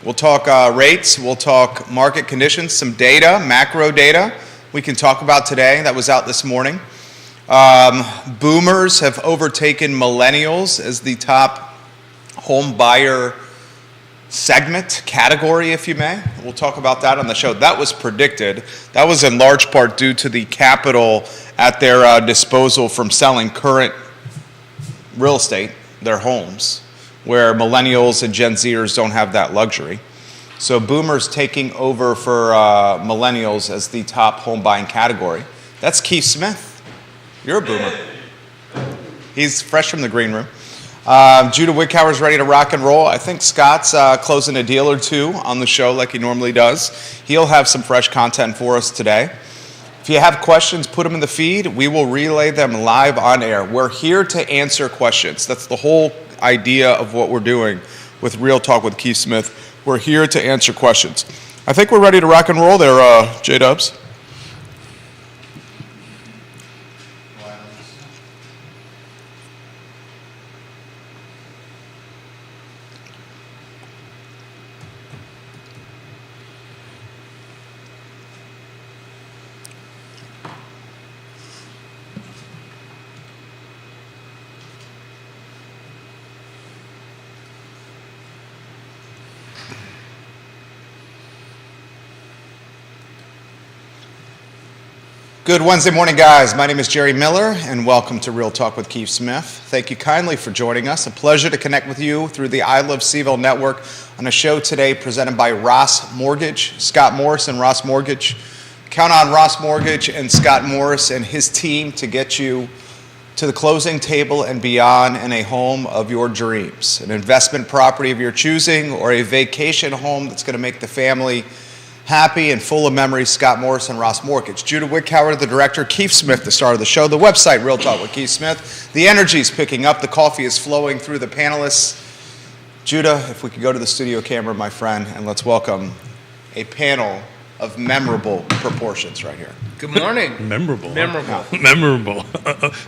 We'll talk rates, we'll talk market conditions, some data, macro data we can talk about today that was out this morning. Boomers have overtaken millennials as the top home buyer segment, category, if you may. We'll talk about that on the show. That was predicted. That was in large part due to the capital at their disposal from selling current real estate, their homes, where millennials and Gen Zers don't have that luxury. So boomers taking over for millennials as the top home buying category. That's Keith Smith. You're a boomer. He's fresh from the green room. Judah Wickhauer's ready to rock and roll. I think Scott's closing a deal or two on the show like he normally does. He'll have some fresh content for us today. If you have questions, put them in the feed. We will relay them live on air. We're here to answer questions. That's the whole idea of what we're doing with Real Talk with Keith Smith. We're here to answer questions. I think we're ready to rock and roll there, J-Dubs. Good Wednesday morning, guys. My name is Jerry Miller, and welcome to Real Talk with Keith Smith. Thank you kindly for joining us. A pleasure to connect with you through the I Love Seville Network on a show today presented by Ross Mortgage, Scott Morris and Ross Mortgage. Count on Ross Mortgage and Scott Morris and his team to get you to the closing table and beyond in a home of your dreams, an investment property of your choosing, or a vacation home that's going to make the family happy and full of memories. Scott Morris and Ross Mortgage. Judah Wickhauer, the director. Keith Smith, the star of the show. The website, Real Talk with Keith Smith. The energy's picking up. The coffee is flowing through the panelists. Judah, if we could go to the studio camera, my friend, and let's welcome a panel of memorable proportions right here. Good morning. Memorable. Memorable. Memorable.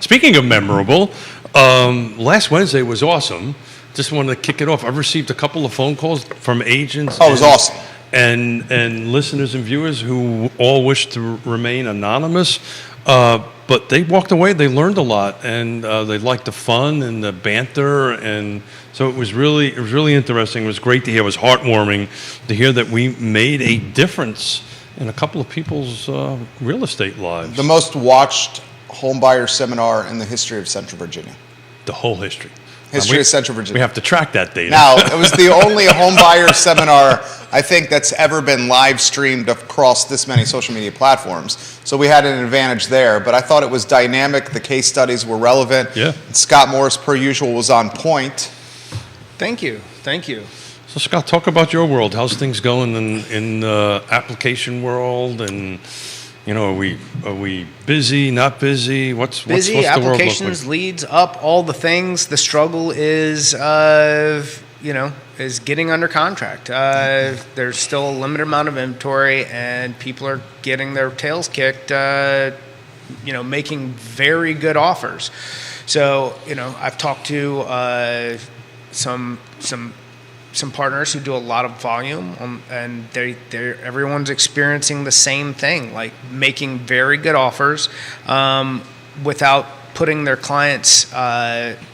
Speaking of memorable, last Wednesday was awesome. Just wanted to kick it off. I've received a couple of phone calls from agents. Oh, it was awesome. And listeners and viewers who all wish to remain anonymous, but they walked away. They learned a lot, and they liked the fun and the banter, and so it was really interesting. It was great to hear. It was heartwarming to hear that we made a difference in a couple of people's real estate lives. The most watched homebuyer seminar in the history of Central Virginia. The whole history. History of Central Virginia. We have to track that data. Now, it was the only homebuyer seminar I think that's ever been live streamed across this many social media platforms. So we had an advantage there, but I thought it was dynamic. The case studies were relevant. Yeah. Scott Morris, per usual, was on point. Thank you. Thank you. So Scott, talk about your world. How's things going in the application world, and you know, are we busy, not busy? What's the world look like? Applications, leads up, all the things. The struggle is, is getting under contract. There's still a limited amount of inventory, and people are getting their tails kicked. Making very good offers. So, I've talked to some partners who do a lot of volume, and everyone's experiencing the same thing, like making very good offers without putting their clients'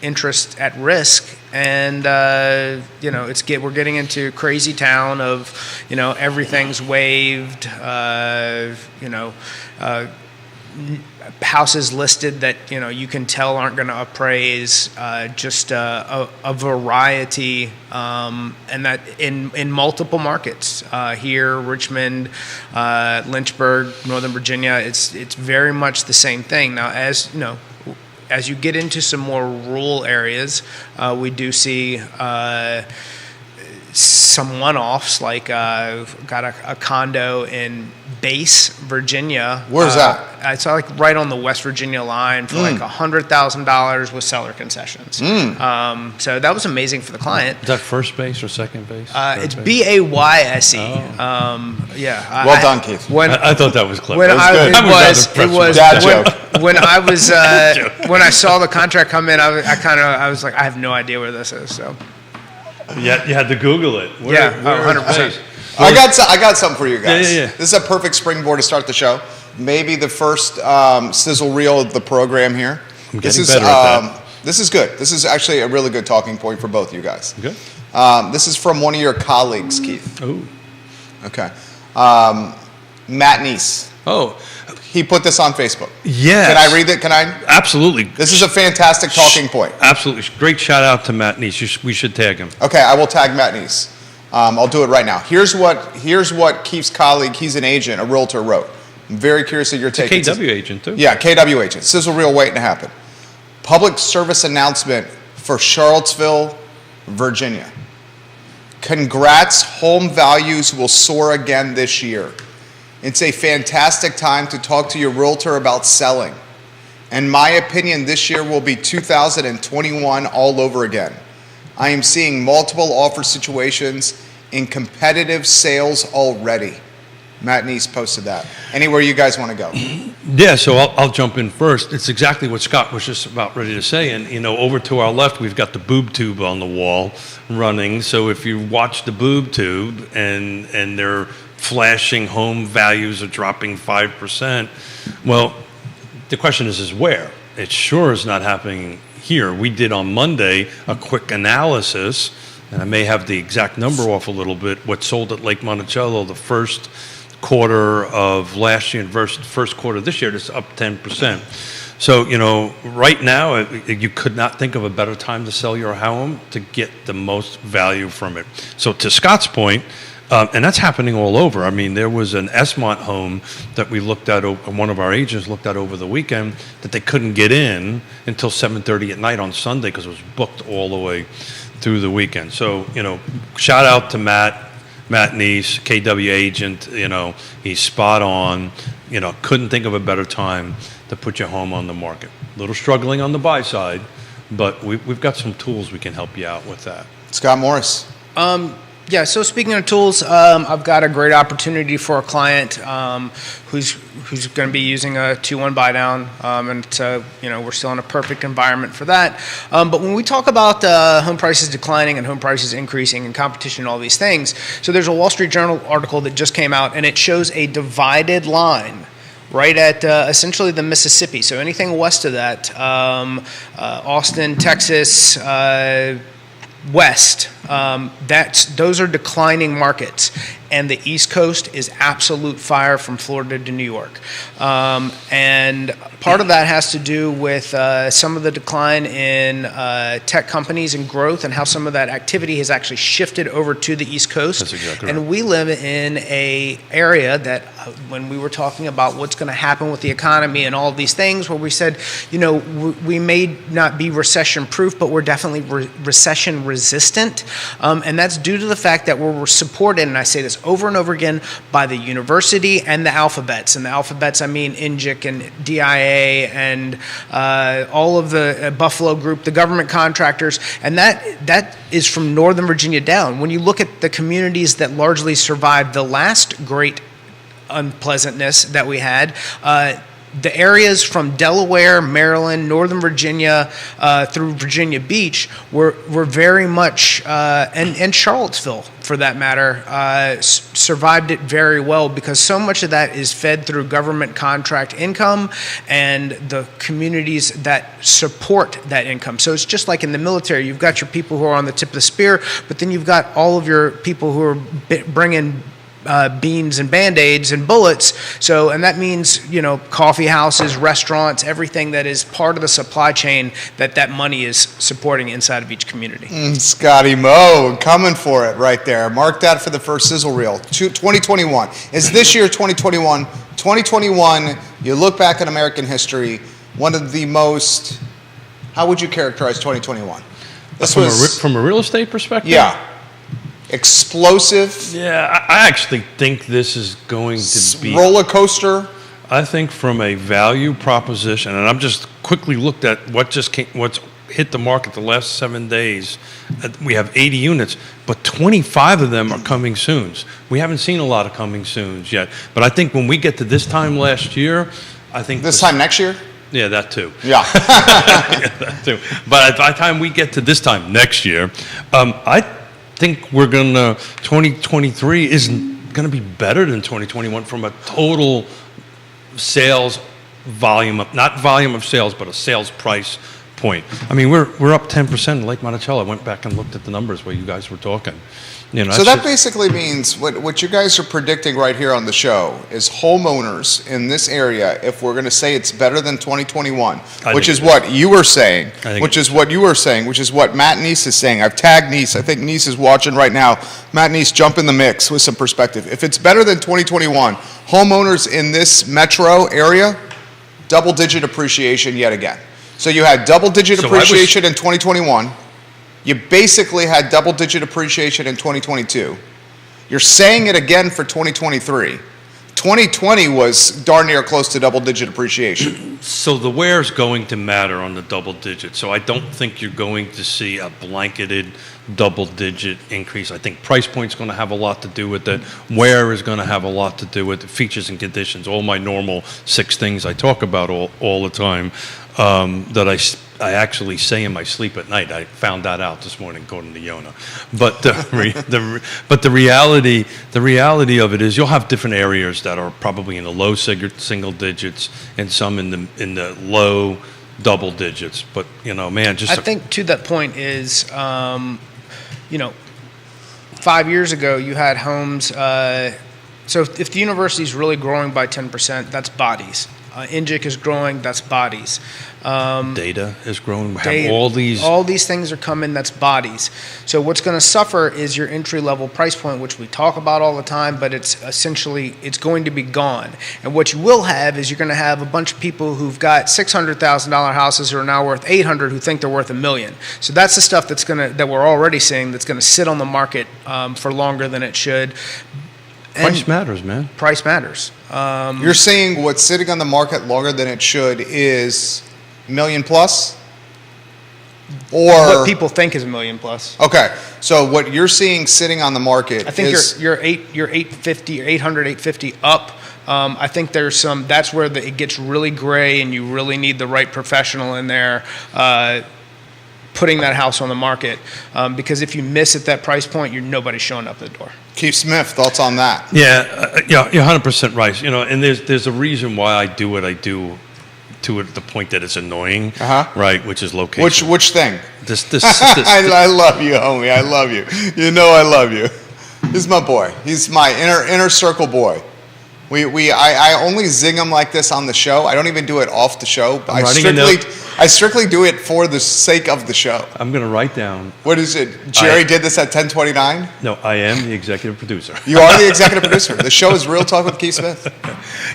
interest at risk. And we're getting into crazy town of everything's waived, houses listed that you can tell aren't going to appraise, just a variety, and that in multiple markets here, Richmond, Lynchburg, Northern Virginia. It's very much the same thing. Now, as you get into some more rural areas, we do see some one-offs, like got a condo in Base, Virginia. Where's that? It's like right on the West Virginia line for like $100,000 with seller concessions. So that was amazing for the client. Is that first base or second base? It's BAYSE. Yeah. Well done, Keith. I thought that was clever. When I saw the contract come in, I was like, I have no idea where this is. So. You had to Google it. Yeah, 100%. I got something for you guys. Yeah. This is a perfect springboard to start the show. Maybe the first sizzle reel of the program here. I'm getting better at that. This is good. This is actually a really good talking point for both you guys. Okay. This is from one of your colleagues, Keith. Oh. Okay. Matt Neese. Oh. He put this on Facebook. Yes. Can I read it? Can I? Absolutely. This is a fantastic talking point. Absolutely. Great shout out to Matt Neese. We should tag him. Okay, I will tag Matt Neese. I'll do it right now. Here's what Keith's colleague, he's an agent, a realtor, wrote. I'm very curious of your take. KW agent, too. Yeah, KW agent. Sizzle reel waiting to happen. Public service announcement for Charlottesville, Virginia. Congrats, home values will soar again this year. It's a fantastic time to talk to your realtor about selling. In my opinion, this year will be 2021 all over again. I am seeing multiple offer situations in competitive sales already. Matt Neese posted that. Anywhere you guys want to go? Yeah, so I'll jump in first. It's exactly what Scott was just about ready to say. And, over to our left, we've got the boob tube on the wall running. So if you watch the boob tube and they're flashing home values are dropping 5%, well, the question is where? It sure is not happening here. We did on Monday a quick analysis, and I may have the exact number off a little bit, what sold at Lake Monticello the first quarter of last year and versus first quarter this year, that's up 10%. So, right now, you could not think of a better time to sell your home to get the most value from it. So to Scott's point, and that's happening all over. I mean, there was an Esmont home that we looked at, one of our agents looked at over the weekend, that they couldn't get in until 7:30 at night on Sunday because it was booked all the way through the weekend. So, shout out to Matt Neese, KW agent, he's spot on, couldn't think of a better time to put your home on the market. A little struggling on the buy side, but we've got some tools we can help you out with that. Scott Morris. Yeah, so speaking of tools, I've got a great opportunity for a client who's going to be using a 2-1 buy down, and so we're still in a perfect environment for that. But when we talk about home prices declining and home prices increasing and competition and all these things, so there's a Wall Street Journal article that just came out, and it shows a divided line right at essentially the Mississippi. So anything west of that, Austin, Texas, west, those are declining markets, and the East Coast is absolute fire from Florida to New York, and part of that has to do with some of the decline in tech companies and growth, and how some of that activity has actually shifted over to the East Coast. That's exactly right. And we live in a area that, when we were talking about what's going to happen with the economy and all of these things, where we said, we may not be recession proof, but we're definitely recession resistant, and that's due to the fact that we're supported, and I say this over and over again, by the university and the alphabets. And the alphabets, I mean NGIC and DIA and all of the Buffalo Group, the government contractors, and that is from Northern Virginia down. When you look at the communities that largely survived the last great unpleasantness that we had, the areas from Delaware, Maryland, Northern Virginia, through Virginia Beach were very much, and Charlottesville, for that matter, survived it very well, because so much of that is fed through government contract income and the communities that support that income. So it's just like in the military. You've got your people who are on the tip of the spear, but then you've got all of your people who are bringing beans and Band-Aids and bullets. So, and that means, coffee houses, restaurants, everything that is part of the supply chain that money is supporting inside of each community. Scotty Moe, coming for it right there. Mark that for the first sizzle reel. 2021. Is this year 2021? 2021, you look back at American history, one of the most, how would you characterize 2021? From a real estate perspective? Yeah. Explosive. Yeah, I actually think this is going to be roller coaster. I think from a value proposition, and I'm just quickly looked at what's hit the market the last 7 days. We have 80 units, but 25 of them are coming soons. We haven't seen a lot of coming soons yet, but I think when we get to this time last year, I think this time next year. Yeah, that too. Yeah. Yeah, that too. But by the time we get to this time next year, think 2023 isn't gonna be better than 2021 from a total sales volume of, not volume of sales, but a sales price point. I mean, we're up 10% in Lake Monticello. I went back and looked at the numbers while you guys were talking. You know, So that's that basically means what you guys are predicting right here on the show is homeowners in this area, if we're going to say it's better than 2021, which think is it what you were saying, think which it is what you were saying, which is what Matt Neese is saying. I've tagged Neese. I think Neese is watching right now. Matt Neese, jump in the mix with some perspective. If it's better than 2021, homeowners in this metro area, double-digit appreciation yet again. So you had double-digit So I was- appreciation in 2021. You basically had double-digit appreciation in 2022. You're saying it again for 2023. 2020 was darn near close to double-digit appreciation. So the where's going to matter on the double digit. So I don't think you're going to see a blanketed double digit increase. I think price point's going to have a lot to do with it. Where is going to have a lot to do with it. Features and conditions, all my normal 6 things I talk about all the time, that I actually say in my sleep at night. I found that out this morning according to Yona. But but the reality of it is you'll have different areas that are probably in the low single digits and some in the low double digits. But you know, man, just I think to that point is, 5 years ago you had homes. So if the university is really growing by 10%, that's bodies. Injic is growing, that's bodies. data is growing. We have Data. all these. These things are coming, that's bodies. So what's going to suffer is your entry-level price point, which we talk about all the time, but it's essentially, it's going to be gone. And what you will have is you're going to have a bunch of people who've got $600,000 houses who are now worth 800 who think they're worth $1 million. So that's the stuff that we're already seeing that's going to sit on the market for longer than it should. Price matters, man. Price matters. You're saying what's sitting on the market longer than it should is $1 million plus? Or What people think is $1 million plus. okay, so what you're seeing sitting on the market I think is you're 850 or 800, 850 up. I think there's some. That's where it gets really gray, and you really need the right professional in there putting that house on the market. Because if you miss at that price point, nobody's showing up at the door. Keith Smith. Thoughts on that? Yeah, you're 100% right. You know, and there's a reason why I do what I do, to the point that it's annoying, right? Which is location. Which thing? This I love you, homie. I love you. You know I love you. He's my boy. He's my inner circle boy. I only zing him like this on the show. I don't even do it off the show. I strictly do it for the sake of the show. I'm going to write down. What is it? Jerry did this at 10:29. No, I am the executive producer. You are the executive producer. The show is Real Talk with Keith Smith.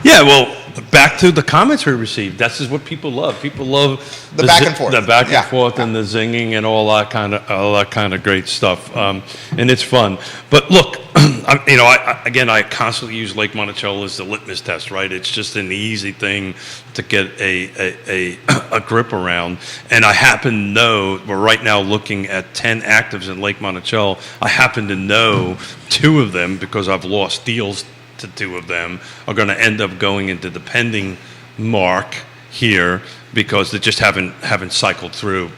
Yeah, well, back to the comments we received. This is what people love. People love The back and forth. the back and Yeah. forth, and the zinging, and all that kind of great stuff. And it's fun. But look, I constantly use Lake Monticello as the litmus test, right? It's just an easy thing to get a grip around. And I happen to know we're right now looking at 10 actives in Lake Monticello. I happen to know 2 of them, because I've lost deals to 2 of them, are going to end up going into the pending mark here, because they just haven't cycled through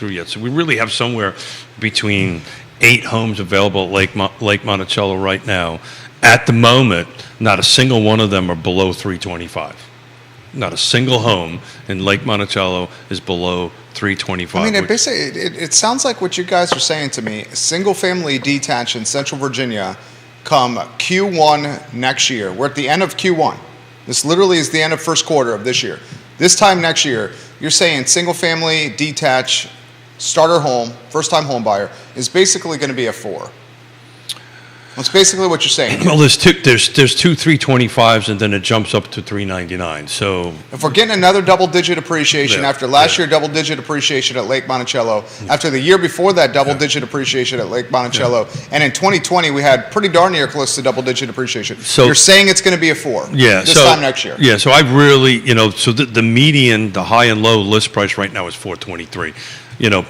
yet. So we really have somewhere between 8 homes available at Lake Monticello right now. At the moment, not a single one of them are below 325. Not a single home in Lake Monticello is below 325. I mean, it sounds like what you guys are saying to me. Single family detached in Central Virginia come Q1 next year. We're at the end of Q1. This literally is the end of first quarter of this year. This time next year, you're saying single family detached starter home, first time home buyer, is basically going to be a 4. That's basically what you're saying. Well, there's two 325s, and then it jumps up to 399. So If we're getting another double-digit appreciation Yeah, after last yeah. year double-digit appreciation at Lake Monticello, after the year before that double-digit appreciation at Lake Monticello, and in 2020 we had pretty darn near close to double-digit appreciation. So- You're saying it's going to be a 4 this time next year. Yeah, so I really, so the median, the high and low list price right now is 423.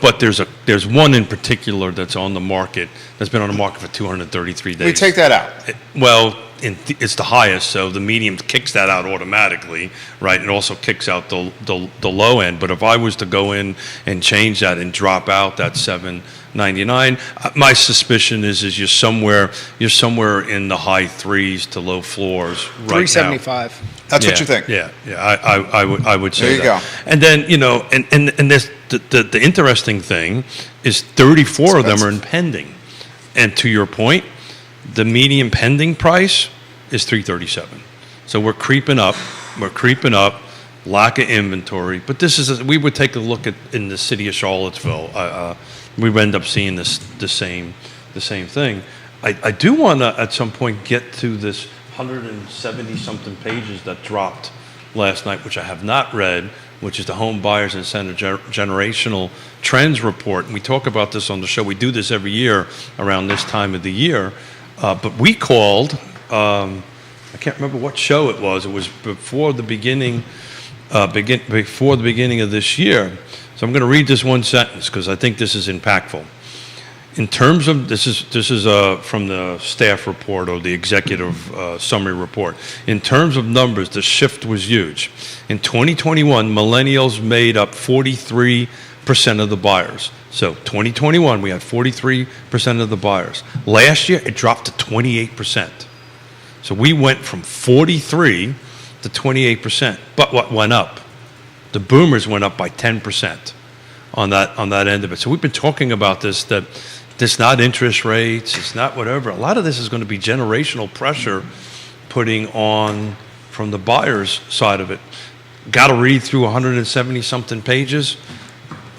But there's one in particular that's on the market, that's been on the market for 233 days. We take that out. it's the highest, so the medium kicks that out automatically, right? It also kicks out the low end. But if I was to go in and change that and drop out that 799, my suspicion is you're somewhere in the high threes to low floors right now. 375. That's what you think? Yeah. I would say There you that. go. And then and there's the interesting thing is 34 of them are in pending, and to your point, the median pending price is 337. So we're creeping up. Lack of inventory. But we would take a look at in the city of Charlottesville. We would end up seeing the same thing. I do want to at some point get to this 170 something pages that dropped last night, which I have not read, which is the Home Buyers Incentive Generational Trends Report. And we talk about this on the show. We do this every year around this time of the year. But we called, I can't remember what show it was. It was before the beginning of this year. So I'm going to read this one sentence because I think this is impactful. In terms of, this is from the staff report or the executive summary report. In terms of numbers, the shift was huge. In 2021, millennials made up 43% of the buyers. So 2021, we had 43% of the buyers. Last year, it dropped to 28%. So we went from 43 to 28%. But what went up? The boomers went up by 10% on that end of it. So we've been talking about this, that it's not interest rates, it's not whatever. A lot of this is going to be generational pressure putting on from the buyer's side of it. Got to read through 170 something pages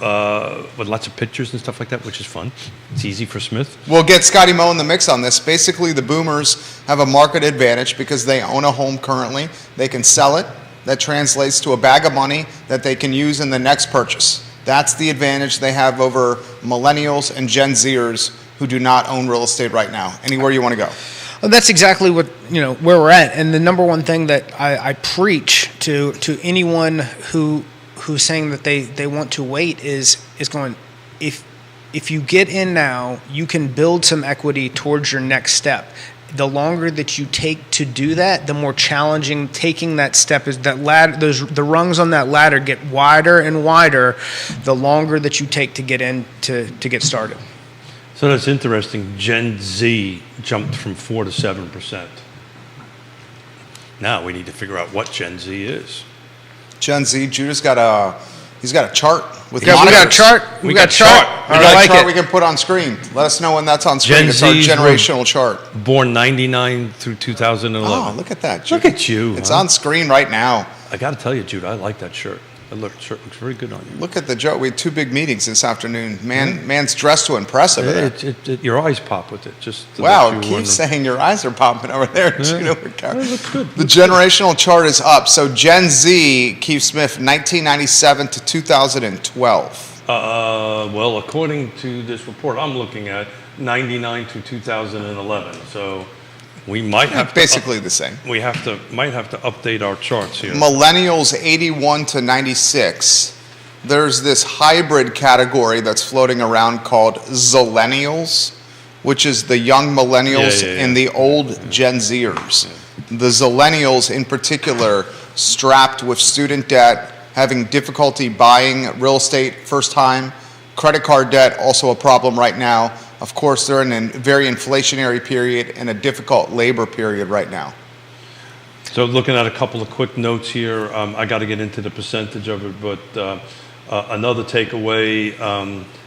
with lots of pictures and stuff like that, which is fun. It's easy for Smith. We'll get Scotty Moe in the mix on this. Basically, the boomers have a market advantage because they own a home currently. They can sell it. That translates to a bag of money that they can use in the next purchase. That's the advantage they have over millennials and Gen Zers who do not own real estate right now. Anywhere you want to go. Well, that's exactly what, where we're at. And the number one thing that I preach to anyone who's saying that they want to wait is going, if you get in now, you can build some equity towards your next step. The longer that you take to do that, the more challenging taking that step is. That ladder, the rungs on that ladder get wider and wider the longer that you take to get in to get started. So that's interesting. Gen Z jumped from 4 to 7%. Now we need to figure out what Gen Z is. Gen Z, Judah's got he's got a chart with We got a chart. We got a chart. We got a chart we can put on screen. Let us know when that's on screen. It's our generational chart. Born 99 through 2011. Oh, look at that, Judah. Look at you. It's on screen right now. I got to tell you, Judah, I like that shirt. That shirt looks very good on you. Look at the Joe. We had 2 big meetings this afternoon. Man's dressed to impress over there. Your eyes pop with it. Just wow, keep saying your eyes are popping over there. Yeah. It looks good. The generational chart is up. So Gen Z, Keith Smith, 1997 to 2012. Well, according to this report I'm looking at, 99 to 2011. So we might have basically the same. We might have to update our charts here. Millennials 81 to 96. There's this hybrid category that's floating around called Zillennials, which is the young millennials and the old Gen Zers. The Zillennials in particular, strapped with student debt, having difficulty buying real estate first time, credit card debt also a problem right now. Of course, they're in a very inflationary period and a difficult labor period right now. So looking at a couple of quick notes here, I got to get into the percentage of it, but another takeaway,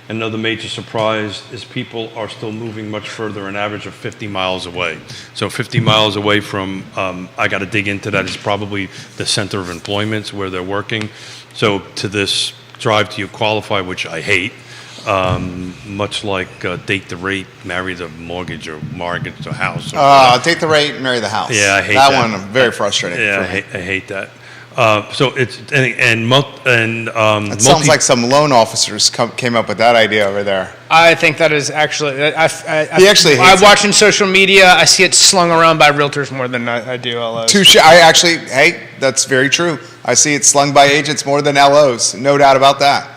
another major surprise is people are still moving much further, an average of 50 miles away. So 50 miles away from, I got to dig into that, is probably the center of employment where they're working. So to this drive till you qualify, which I hate, much like date the rate, marry the mortgage, or mortgage the house. Date the rate, marry the house. Yeah, I hate that. That one, very frustrating. Yeah, I hate that. So it's It sounds like some loan officers came up with that idea over there. I think that is actually. He actually hates I watch in social media. I see it slung around by realtors more than I do LOs. Touche. That's very true. I see it slung by agents more than LOs. No doubt about that.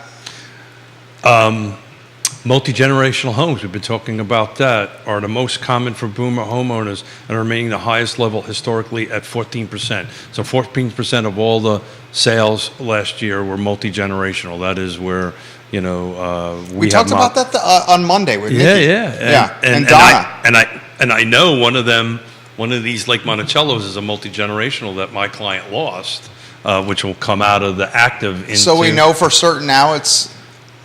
Multi-generational homes, we've been talking about that, are the most common for boomer homeowners and are remaining the highest level historically at 14%. So 14% of all the sales last year were multi-generational. That is where, we talked about that on Monday with Nikki. Yeah. And Donna. And I know one of these Lake Monticello's is a multi-generational that my client lost, which will come out of the active into. So we know for certain now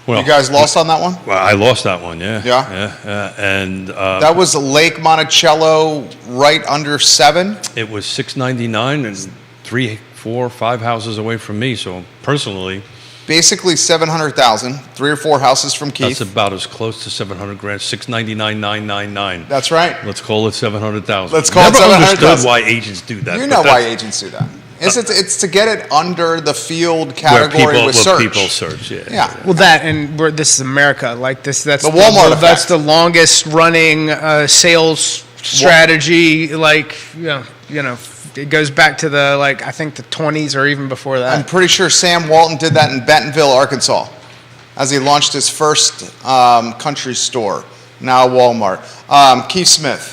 Well, you guys lost on that one? Well, I lost that one, yeah. Yeah? And That was Lake Monticello right under 7? it was $699 and 3, 4, 5 houses away from me. So personally, Basically 700,000, 3 or 4 houses from that's Keith. about as close to 700 grand. 699, 999. That's right. Let's call it 700,000. Let's call it Never 700,000. understood why agents do that. You but know why that's agents do that. It's to get it under the field where category with search. people search. Yeah. Yeah. Well, this is America. Like this, that's The Walmart effect. That's the longest running sales strategy. It goes back to I think the 20s or even before that. I'm pretty sure Sam Walton did that in Bentonville, Arkansas, as he launched his first country store, now Walmart. Keith Smith.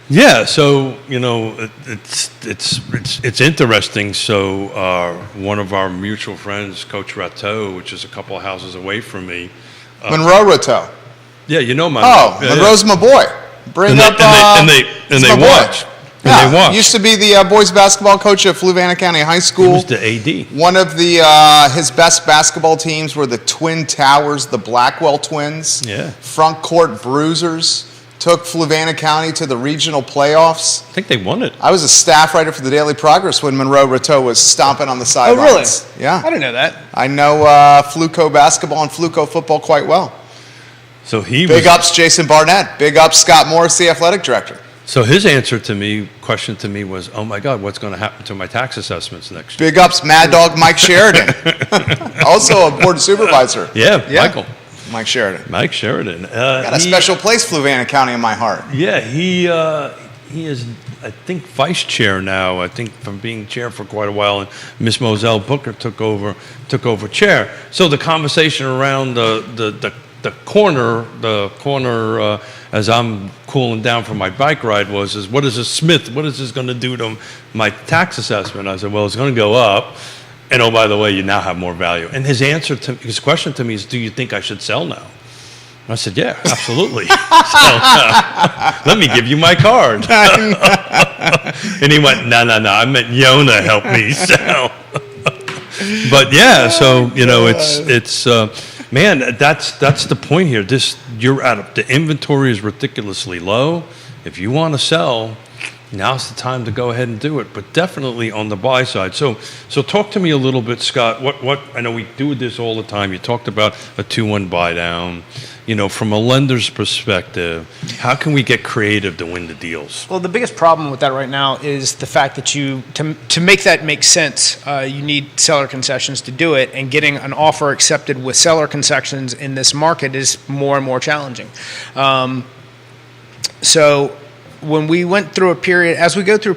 Yeah, so it's interesting. So one of our mutual friends, Coach Rateau, which is a couple of houses away from me. Monroe Rateau. Yeah, you know my. Oh, yeah, Monroe's my boy. Bring And up. they it's they my boy. watch. And Yeah, they watch. used to be the boys basketball coach at Fluvanna County High He School. was the AD. One of the his best basketball teams were the Twin Towers, the Blackwell Twins. Yeah. Front court bruisers. Took Fluvanna County to the regional playoffs. I think they won it. I was a staff writer for the Daily Progress when Monroe Rateau was stomping on the Oh, really? sidelines. I Yeah. didn't know that. I know Fluco basketball and Fluco football quite well. So he Big was. ups Jason Barnett. Big ups Scott Morris, the athletic director. So his question to me was, "Oh my God, what's going to happen to my tax assessments next year?" Big ups Mad Dog Mike Sheridan. Also a board supervisor. Yeah, Yeah. Mike Sheridan. Mike Sheridan. Got a special place, Fluvanna County, in my heart. Yeah, he is, I think, vice chair now. I think from being chair for quite a while, and Miss Moselle Booker took over chair. So the conversation around the corner as I'm cooling down from my bike ride is what is this going to do to my tax assessment? I said, well, it's going to go up. And oh, by the way, you now have more value. And his question to me is, do you think I should sell now? And I said, yeah, absolutely. Let me give you my card. And he went, no, I meant Yona help me sell. But yeah, so, it's man, that's the point here. The inventory is ridiculously low. If you want to sell, now's the time to go ahead and do it, but definitely on the buy side. So talk to me a little bit, Scott. What I know we do this all the time. You talked about a 2-1 buy down. From a lender's perspective, how can we get creative to win the deals? Well, the biggest problem with that right now is the fact that to make that make sense, you need seller concessions to do it, and getting an offer accepted with seller concessions in this market is more and more challenging. So when we went through a period, as we go through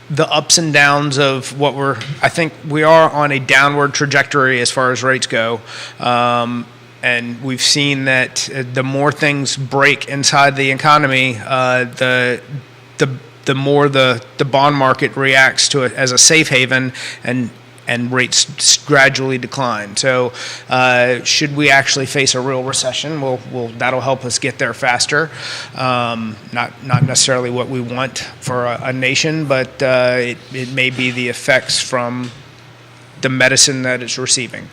the ups and downs of I think we are on a downward trajectory as far as rates go. And we've seen that the more things break inside the economy, the more the bond market reacts to it as a safe haven, and rates gradually decline. So, should we actually face a real recession? That'll help us get there faster. Not necessarily what we want for a nation, but it may be the effects from the medicine that it's receiving.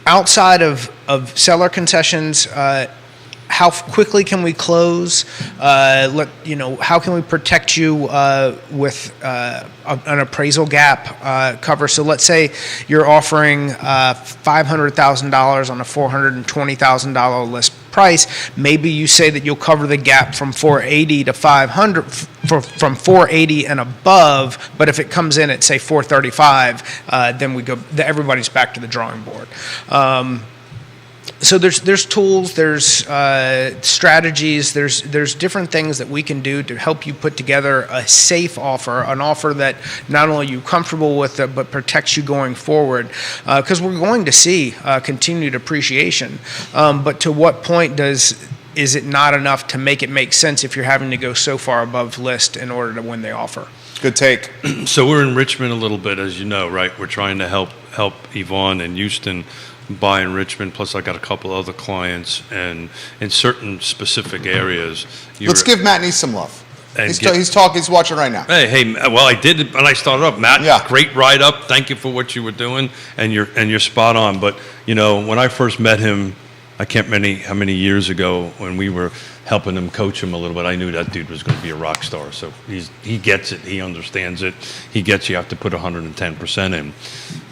Outside of seller concessions, how quickly can we close? How can we protect you with an appraisal gap cover? So let's say you're offering $500,000 on a $420,000 list price. Maybe you say that you'll cover the gap from 480 to 500, from 480 and above. But if it comes in at say 435, then everybody's back to the drawing board. So there's tools, there's strategies, there's different things that we can do to help you put together a safe offer, an offer that not only you're comfortable with but protects you going forward. Because we're going to see continued appreciation. But to what point is it not enough to make it make sense if you're having to go so far above list in order to win the offer? Good take. So we're in Richmond a little bit, as you know, right? We're trying to help Yvonne and Houston buy in Richmond. Plus, I got a couple other clients, and in certain specific areas. Let's give Matt Neese some love. And He's watching right now. Hey, well, I did it when I started up. Matt, Yeah. Great write up. Thank you for what you were doing, and you're spot on. But when I first met him, I can't remember how many years ago when we were helping him, coach him a little bit. I knew that dude was going to be a rock star. So he gets it. He understands it. He gets you have to put 110% in.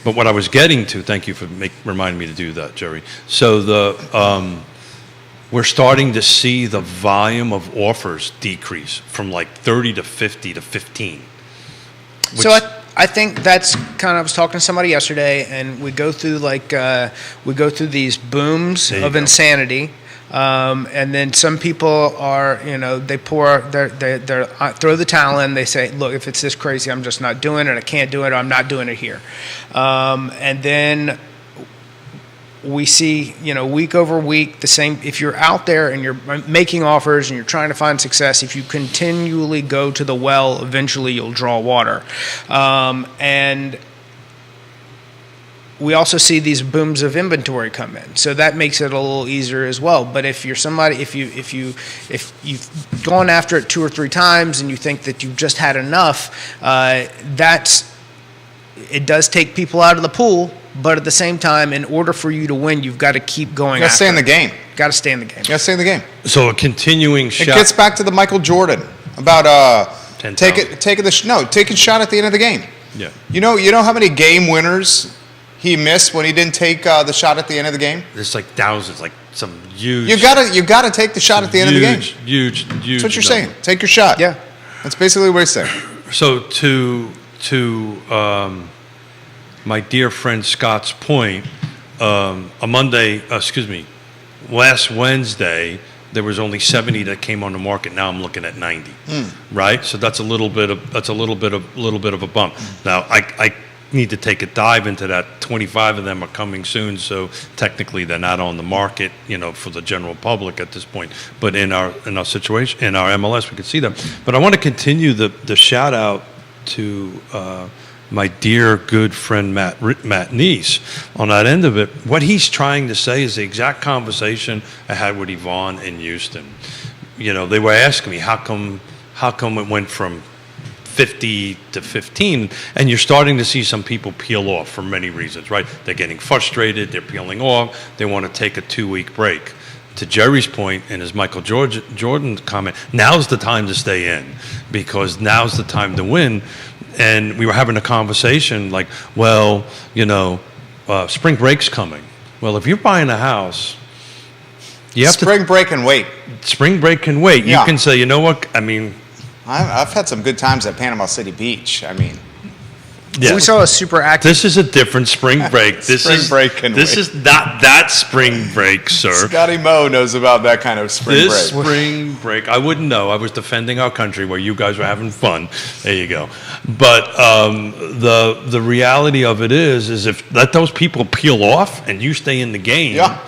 But what I was getting to, thank you for reminding me to do that, Jerry. So we're starting to see the volume of offers decrease from like 30 to 50 to 15. So I think that's kind of, I was talking to somebody yesterday, and we go through these booms of insanity. And then some people are, they throw the towel in. They say, look, if it's this crazy, I'm just not doing it. I can't do it. Or I'm not doing it here. And then we see, week over week, the same. If you're out there and you're making offers and you're trying to find success, if you continually go to the well, eventually you'll draw water. And we also see these booms of inventory come in, so that makes it a little easier as well. But if you're somebody, if you've gone after it 2 or 3 times and you think that you've just had enough, it does take people out of the pool. But at the same time, in order for you to win, you've got to keep going. You got to stay in the game. Got to stay in the game. You got to stay in the game. So a continuing It shot. gets back to the Michael Jordan about taking a shot at the end of the game. Yeah. You know how many game winners he missed when he didn't take the shot at the end of the game? There's like thousands, like some huge. You gotta take the shot at the end of the game. Huge. That's what you're saying. Take your shot. Yeah. That's basically what he's saying. So to my dear friend Scott's point, last Wednesday there was only 70 that came on the market. Now I'm looking at 90. Right? So that's a little bit of a bump. Now I need to take a dive into that. 25 of them are coming soon, so technically they're not on the market, for the general public at this point. But in our situation, in our MLS, we can see them. But I want to continue the shout out to my dear good friend Matt Neese on that end of it. What he's trying to say is the exact conversation I had with Yvonne in Houston. They were asking me how come it went from 50 to 15, and you're starting to see some people peel off for many reasons, right? They're getting frustrated, they're peeling off, they want to take a 2-week break. To Jerry's point and his Michael Jordan comment, now's the time to stay in because now's the time to win. And we were having a conversation like, well, spring break's coming. Well, if you're buying a house, you have Spring break can wait. Spring break can wait. Yeah. You can say, you know what? I mean, I've had some good times at Panama City Beach. I mean, yeah. We saw a super active. This is a different spring break. This wait. is not that spring break, sir. Scotty Moe knows about that kind of spring break. Spring break, I wouldn't know. I was defending our country where you guys were having fun. There you go. But the reality of it is if let those people peel off and you stay in the game, Yeah.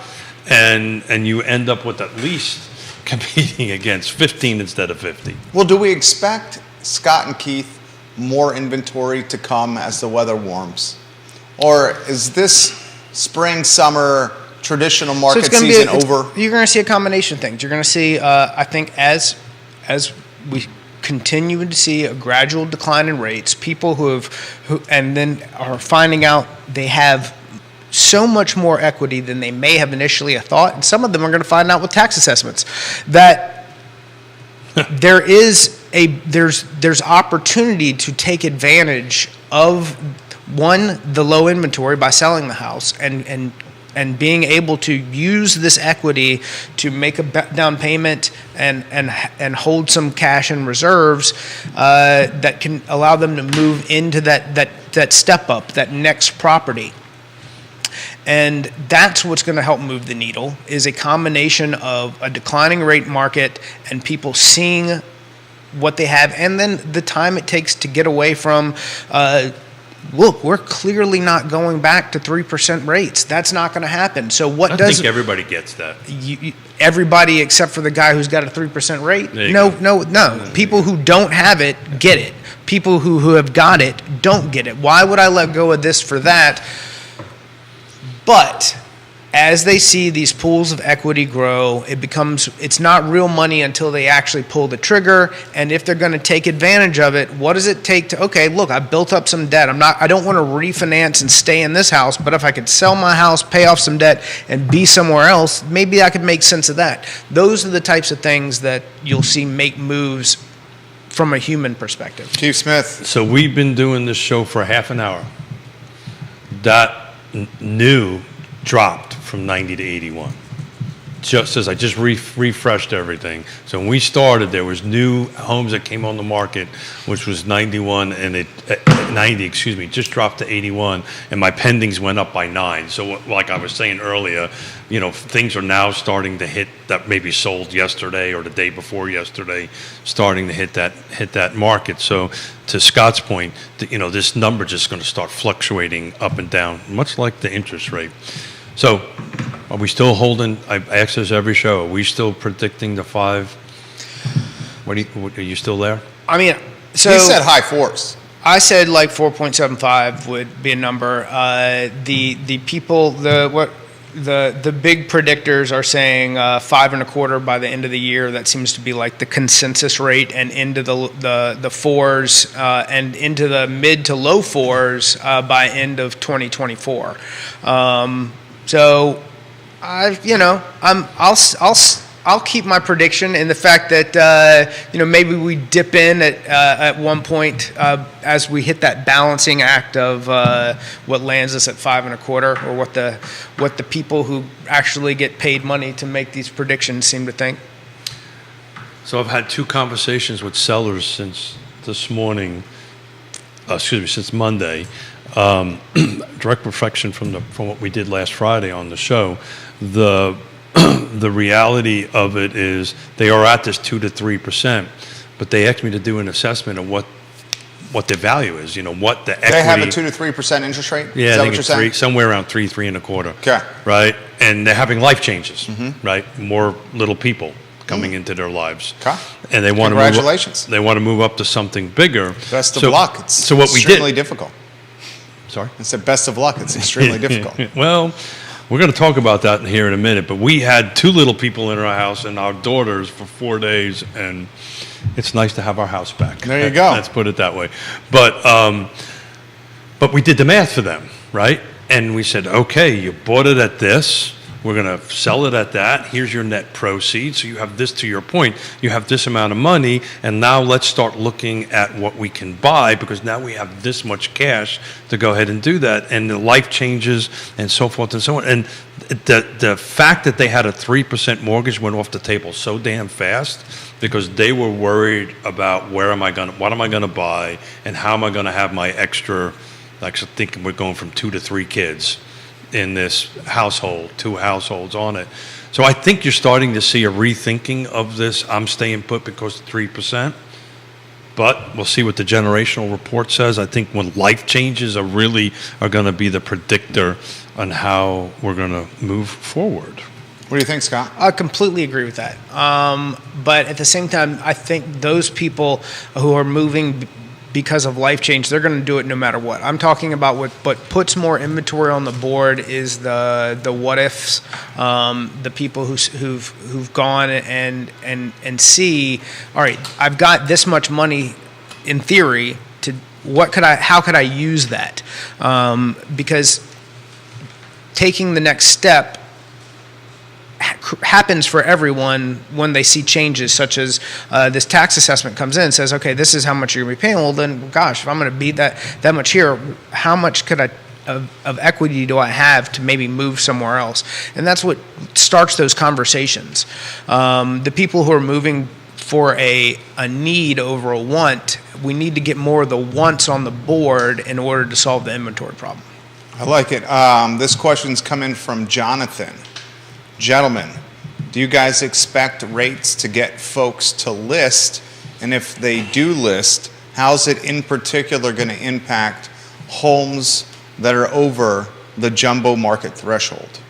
and you end up with at least competing against 15 instead of 50. Well, do we expect, Scott and Keith, more inventory to come as the weather warms? Or is this spring, summer, traditional market season over? You're going to see a combination of things. You're going to see, I think, as we continue to see a gradual decline in rates, people who and then are finding out they have so much more equity than they may have initially thought, and some of them are going to find out with tax assessments that there's opportunity to take advantage of the low inventory by selling the house and being able to use this equity to make a down payment and hold some cash in reserves that can allow them to move into that step up, that next property. And that's what's going to help move the needle, is a combination of a declining rate market and people seeing what they have, and then the time it takes to get away from, look, we're clearly not going back to 3% rates. That's not going to happen. So what I does think everybody gets that. everybody except for the guy who's got a 3% rate? There you No, go. no. People who don't have it get it. People who have got it don't get it. Why would I let go of this for that? But as they see these pools of equity grow, it's not real money until they actually pull the trigger. And if they're going to take advantage of it, what does it take to, okay, look, I built up some debt. I don't want to refinance and stay in this house, but if I could sell my house, pay off some debt, and be somewhere else, maybe I could make sense of that. Those are the types of things that you'll see make moves from a human perspective. Chief Smith. So we've been doing this show for half an hour. That new dropped from 90 to 81. Just as I just refreshed everything. So when we started, there was new homes that came on the market, which was 91 and 90, just dropped to 81, and my pendings went up by 9. So like I was saying earlier, things are now starting to hit that maybe sold yesterday or the day before yesterday, starting to hit that market. So to Scott's point, this number just going to start fluctuating up and down, much like the interest rate. So, are we still holding? I ask this every show. Are we still predicting the 5? Are you still there? I mean, so He said high 4s. I said like 4.75 would be a number. The people, the big predictors are saying 5.25 by the end of the year. That seems to be like the consensus rate, and into the 4s and into the mid to low 4s by end of 2024. So, I'll keep my prediction in the fact that maybe we dip in at one point as we hit that balancing act of what lands us at 5.25, or what the people who actually get paid money to make these predictions seem to think. So I've had 2 conversations with sellers since this morning. Since Monday. Direct reflection from what we did last Friday on the show. The reality of it is they are at this 2 to 3%, but they asked me to do an assessment of what their value is. What the equity. They have a 2 to 3% interest rate? Yeah, Is that I what think you're it's saying? somewhere around 3.25. Okay. Right, and they're having life changes. Right, more little people coming into their lives. Okay. And they want to Congratulations. they want to move up to something bigger. Best of luck. It's so what we extremely did. difficult. Sorry. I said best of luck. It's extremely difficult. Well, we're going to talk about that here in a minute, but we had 2 little people in our house and our daughters for 4 days, and it's nice to have our house back. There you go. Let's put it that way. But we did the math for them, right? And we said, okay, you bought it at this. We're going to sell it at that. Here's your net proceeds. So you have this, to your point, you have this amount of money, and now let's start looking at what we can buy, because now we have this much cash to go ahead and do that. And the life changes and so forth and so on. And the fact that they had a 3% mortgage went off the table so damn fast, because they were worried about what am I going to buy, and how am I going to have my extra, like, so thinking we're going from 2 to 3 kids in this household, 2 households on it. So I think you're starting to see a rethinking of this. I'm staying put because of 3%, but we'll see what the generational report says. I think when life changes are going to be the predictor on how we're going to move forward. What do you think, Scott? I completely agree with that. But at the same time, I think those people who are moving because of life change, they're going to do it no matter what. I'm talking about what puts more inventory on the board is the what ifs, the people who've gone and see, all right, I've got this much money in theory to how could I use that? Because taking the next step happens for everyone when they see changes, such as this tax assessment comes in and says, okay, this is how much you're going to be paying. Well, then, gosh, if I'm going to beat that much here, how much could I of equity do I have to maybe move somewhere else? And that's what starts those conversations. The people who are moving for a need over a want, we need to get more of the wants on the board in order to solve the inventory problem. I like it. This question's coming from Jonathan. Gentlemen, do you guys expect rates to get folks to list? And if they do list, how's it in particular going to impact homes that are over the jumbo market threshold?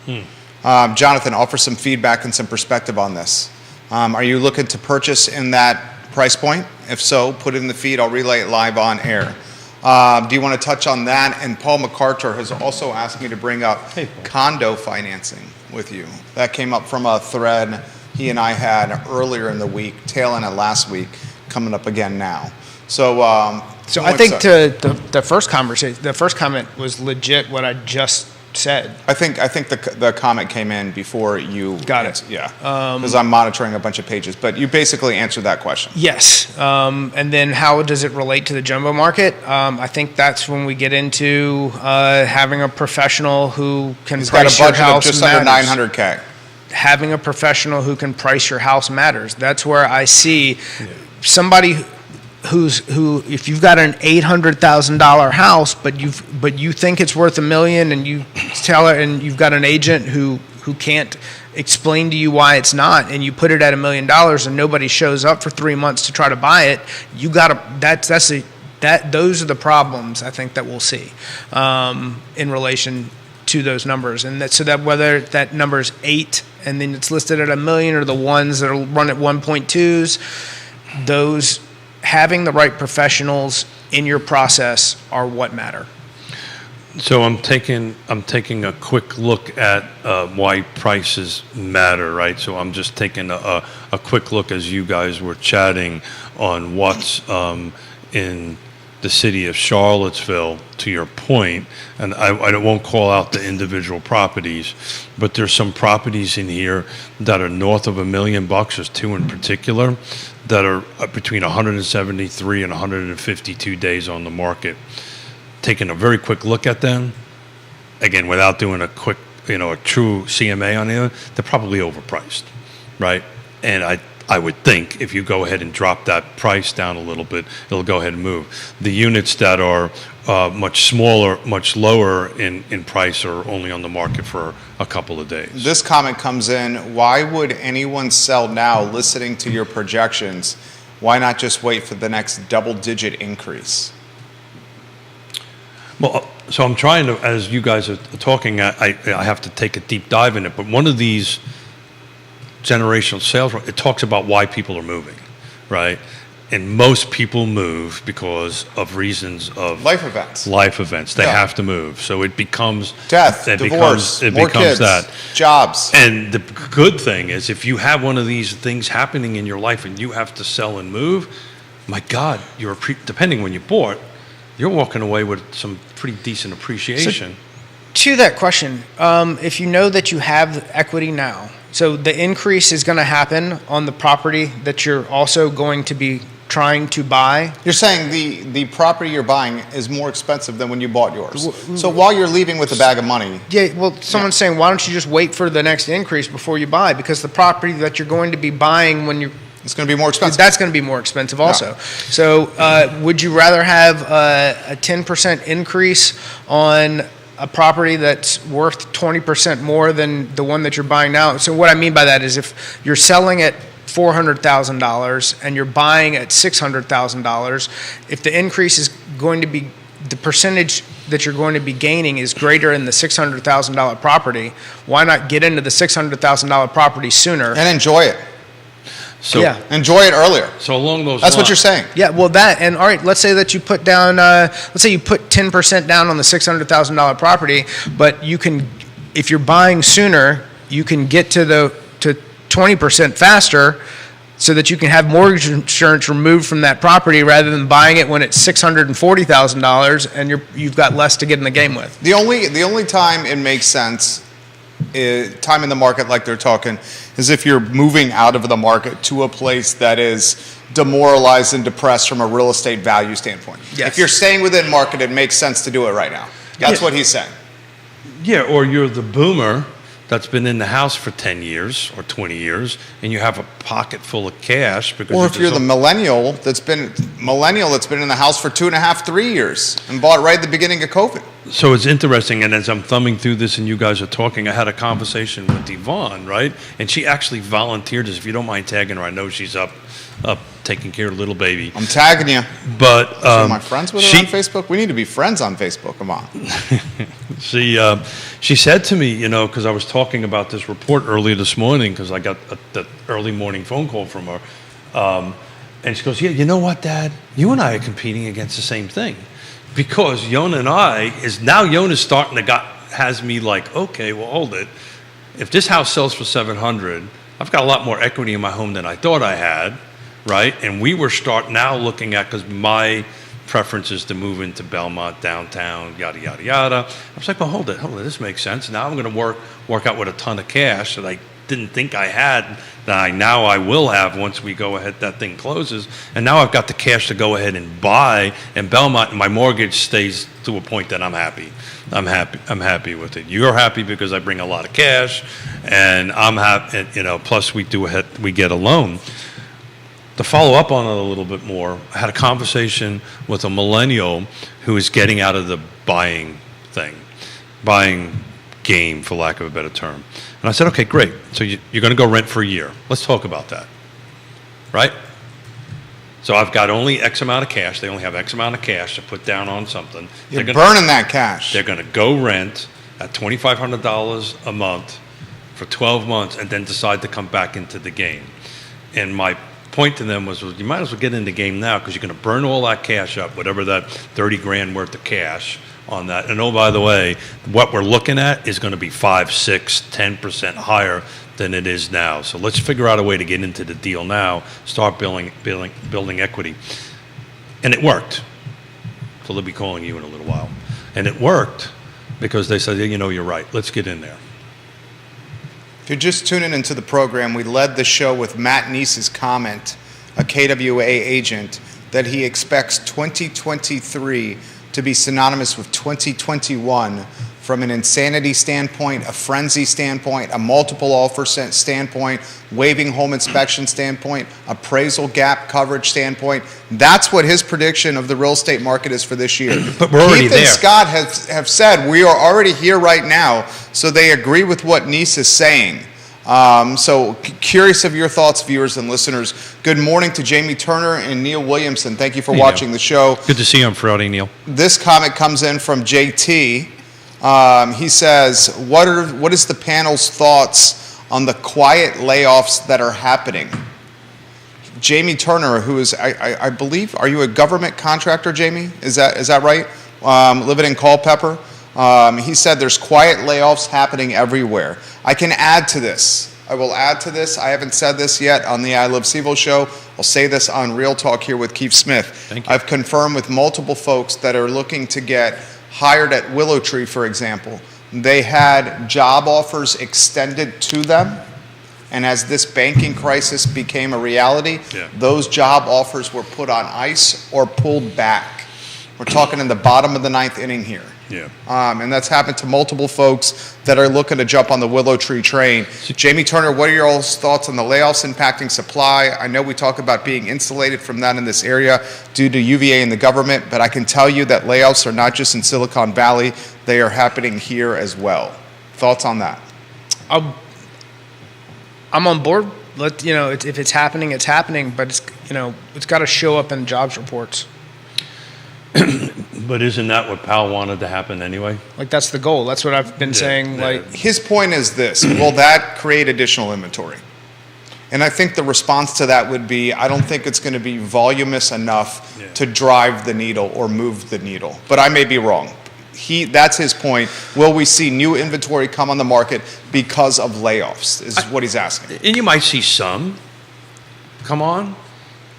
Jonathan, offer some feedback and some perspective on this. Are you looking to purchase in that price point? If so, put it in the feed. I'll relay it live on air. Do you want to touch on that? And Paul McCarter has also asked me to bring up condo financing with you. That came up from a thread he and I had earlier in the week, tail end of last week, coming up again now. So I think the first conversation, the first comment was legit what I just said. I think the comment came in before you got it. Yeah, because I'm monitoring a bunch of pages, but you basically answered that question. Yes, and then how does it relate to the jumbo market? I think that's when we get into having a professional who can He's got price a budget your house of just matters. under $900K. Having a professional who can price your house matters. That's where I see somebody who if you've got an $800,000 house, but you think it's worth $1 million, and you tell her, and you've got an agent who can't explain to you why it's not, and you put it at $1 million, and nobody shows up for 3 months to try to buy it, you gotta. Those are the problems I think that we'll see in relation to those numbers, and so that whether that number is 8 and then it's listed at $1 million, or the ones that will run at 1.2s, those. Having the right professionals in your process are what matter. So I'm taking a quick look at why prices matter, right? So I'm just taking a quick look as you guys were chatting on what's in the city of Charlottesville, to your point, and I won't call out the individual properties, but there's some properties in here that are north of $1 million. There's 2 in particular that are between 173 and 152 days on the market. Taking a very quick look at them, again, without doing a quick, a true CMA on them, they're probably overpriced, right? And I would think if you go ahead and drop that price down a little bit, it'll go ahead and move. The units that are much smaller, much lower in price are only on the market for a couple of days. This comment comes in, why would anyone sell now listening to your projections? Why not just wait for the next double-digit increase? Well, so I'm trying to, as you guys are talking, I have to take a deep dive in it, but one of these generational sales, it talks about why people are moving, right? And most people move because of reasons of life events. They Yeah. have to move. So it becomes death, divorce, more kids, that. Jobs. And the good thing is, if you have one of these things happening in your life and you have to sell and move, my God, depending when you bought, you're walking away with some pretty decent appreciation. To that question, if you know that you have equity now, so the increase is going to happen on the property that you're also going to be trying to buy. You're saying the property you're buying is more expensive than when you bought yours. So while you're leaving with a bag of money. Yeah, well, someone's saying, why don't you just wait for the next increase before you buy? Because the property that you're going to be buying when you're it's going to be more expensive. That's going to be more expensive also. No. So would you rather have a 10% increase on a property that's worth 20% more than the one that you're buying now? So what I mean by that is, if you're selling at $400,000 and you're buying at $600,000, if the increase is going to be, the percentage that you're going to be gaining is greater in the $600,000 property, why not get into the $600,000 property sooner and enjoy it? So yeah. Enjoy it earlier. So along those That's lines, what you're saying. Yeah, well, that, and all right, let's say that you put down, let's say you put 10% down on the $600,000 property, but you can, if you're buying sooner, you can get to 20% faster, so that you can have mortgage insurance removed from that property rather than buying it when it's $640,000 and you've got less to get in the game with. The only time it makes sense, time in the market like they're talking, is if you're moving out of the market to a place that is demoralized and depressed from a real estate value standpoint. Yes. If you're staying within market, it makes sense to do it right now. That's what he's saying. Yeah, or you're the boomer that's been in the house for 10 years or 20 years, and you have a pocket full of cash because Or if you're the millennial that's been in the house for 2.5, 3 years and bought right at the beginning of COVID. So it's interesting, and as I'm thumbing through this and you guys are talking, I had a conversation with Yvonne, right? And she actually volunteered us. If you don't mind tagging her, I know she's up taking care of little baby. I'm tagging you. But So am I friends with her on Facebook? We need to be friends on Facebook. Come on. She said to me, because I was talking about this report earlier this morning, because I got the early morning phone call from her, and she goes, "Yeah, you know what, Dad? You and I are competing against the same thing, because Yona and Yona's starting to has me like, okay, well, hold it. If this house sells for $700, I've got a lot more equity in my home than I thought I had." Right, and we were now looking at, because my preference is to move into Belmont downtown, yada yada yada. I was like, well, hold it, this makes sense. Now I'm going to work out with a ton of cash that I didn't think I had, that I will have once we go ahead, that thing closes, and now I've got the cash to go ahead and buy in Belmont, and my mortgage stays to a point that I'm happy. I'm happy with it. You're happy because I bring a lot of cash, and I'm happy. Plus we get a loan. To follow up on it a little bit more, I had a conversation with a millennial who is getting out of the buying game, for lack of a better term. And I said, okay, great. So you're going to go rent for a year. Let's talk about that, right? So I've got only X amount of cash. They only have X amount of cash to put down on something. You're burning that cash. They're going to go rent at $2,500 a month for 12 months and then decide to come back into the game. And my point to them was, you might as well get in the game now, because you're going to burn all that cash up, whatever that 30 grand worth of cash on that. And oh, by the way, what we're looking at is going to be 5, 6, 10% higher than it is now. So let's figure out a way to get into the deal now, start building equity. And it worked. So they'll be calling you in a little while. And it worked because they said, you're right, let's get in there. If you're just tuning into the program, we led the show with Matt Neese's comment, a KWA agent, that he expects 2023 to be synonymous with 2021 from an insanity standpoint, a frenzy standpoint, a multiple offer standpoint, waiving home inspection standpoint, appraisal gap coverage standpoint. That's what his prediction of the real estate market is for this year. But we're already Keith there. and Scott have said we are already here right now, so they agree with what Neese is saying. So curious of your thoughts, viewers and listeners. Good morning to Jamie Turner and Neil Williamson. Thank you for watching the show. Good to see you on Friday, Neil. This comment comes in from JT. He says, what is the panel's thoughts on the quiet layoffs that are happening? Jamie Turner, who is, I believe, are you a government contractor, Jamie? Is that right? Living in Culpeper. He said there's quiet layoffs happening everywhere. I can add to this. I will add to this. I haven't said this yet on the I Love CVille show. I'll say this on Real Talk here with Keith Smith. Thank you. I've confirmed with multiple folks that are looking to get hired at Willow Tree, for example. They had job offers extended to them, and as this banking crisis became a reality, those job offers were put on ice or pulled back. We're talking in the bottom of the 9th inning here. Yeah. And that's happened to multiple folks that are looking to jump on the Willow Tree train. Jamie Turner, what are your all's thoughts on the layoffs impacting supply? I know we talk about being insulated from that in this area due to UVA and the government, but I can tell you that layoffs are not just in Silicon Valley, they are happening here as well. Thoughts on that? I'm on board. If it's happening, it's happening, but it's got to show up in jobs reports. But isn't that what Powell wanted to happen anyway? Like, that's the goal. That's what I've been saying. Like, his point is this: will that create additional inventory? And I think the response to that would be, I don't think it's going to be voluminous enough to drive the needle or move the needle. But I may be wrong. That's his point. Will we see new inventory come on the market because of layoffs? Is what he's asking. And you might see some come on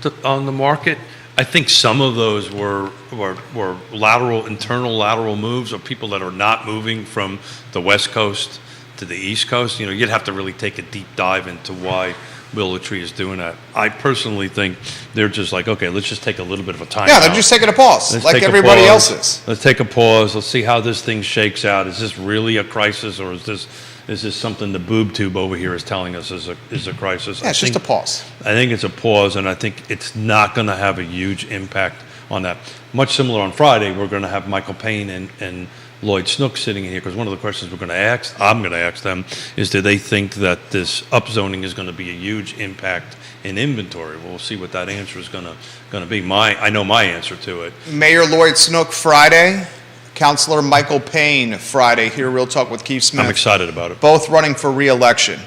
the market. I think some of those were internal lateral moves of people that are not moving from the West Coast to the East Coast. You'd have to really take a deep dive into why Willow Tree is doing that. I personally think they're just like, okay, let's just take a little bit of a time. Yeah, they're just taking a pause, Let's like take a everybody pause. else is. Let's take a pause. Let's see how this thing shakes out. Is this really a crisis, or is this is this something the boob tube over here is telling us is a crisis? Yeah, it's just a pause. I think it's a pause, and I think it's not going to have a huge impact on that. Much similar on Friday, we're going to have Michael Payne and Lloyd Snook sitting in here, because one of the questions I'm going to ask them, is do they think that this upzoning is going to be a huge impact in inventory? We'll see what that answer is going to be. I know my answer to it. Mayor Lloyd Snook Friday, Councilor Michael Payne Friday, here Real Talk with Keith Smith. I'm excited about it. Both running for re-election.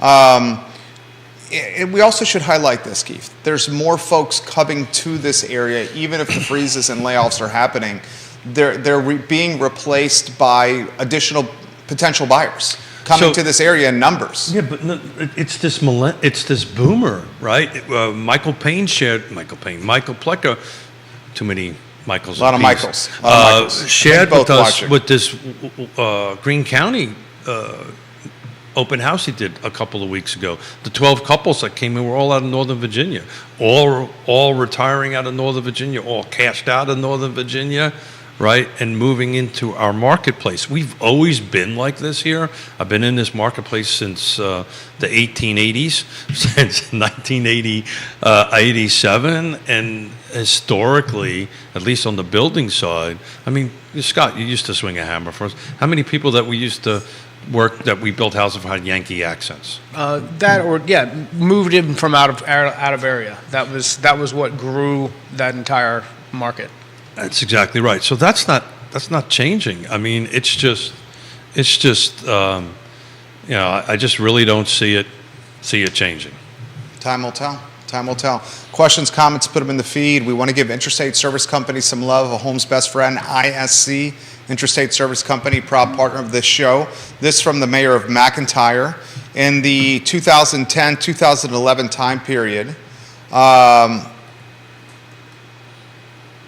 We also should highlight this, Keith. There's more folks coming to this area, even if the freezes and layoffs are happening. They're being replaced by additional potential buyers coming to this area in numbers. Yeah, but no, it's this boomer, right? Michael Plecker, too many Michaels. A lot of Michaels. Shared with us with this Greene County open house he did a couple of weeks ago. The 12 couples that came in were all out of Northern Virginia, all retiring out of Northern Virginia, all cashed out of Northern Virginia, right, and moving into our marketplace. We've always been like this here. I've been in this marketplace since the 1880s, since 1987, and historically, at least on the building side, I mean, Scott, you used to swing a hammer for us. How many people that we used to work that we built houses for had Yankee accents? Moved in from out of area. That was what grew that entire market. That's exactly right. So that's not changing. I mean, it's just I just really don't see it changing. Time will tell. Time will tell. Questions, comments, put them in the feed. We want to give Interstate Service Company some love, a home's best friend, ISC, Interstate Service Company, proud partner of this show. This from the mayor of McIntyre. In the 2010-2011 time period,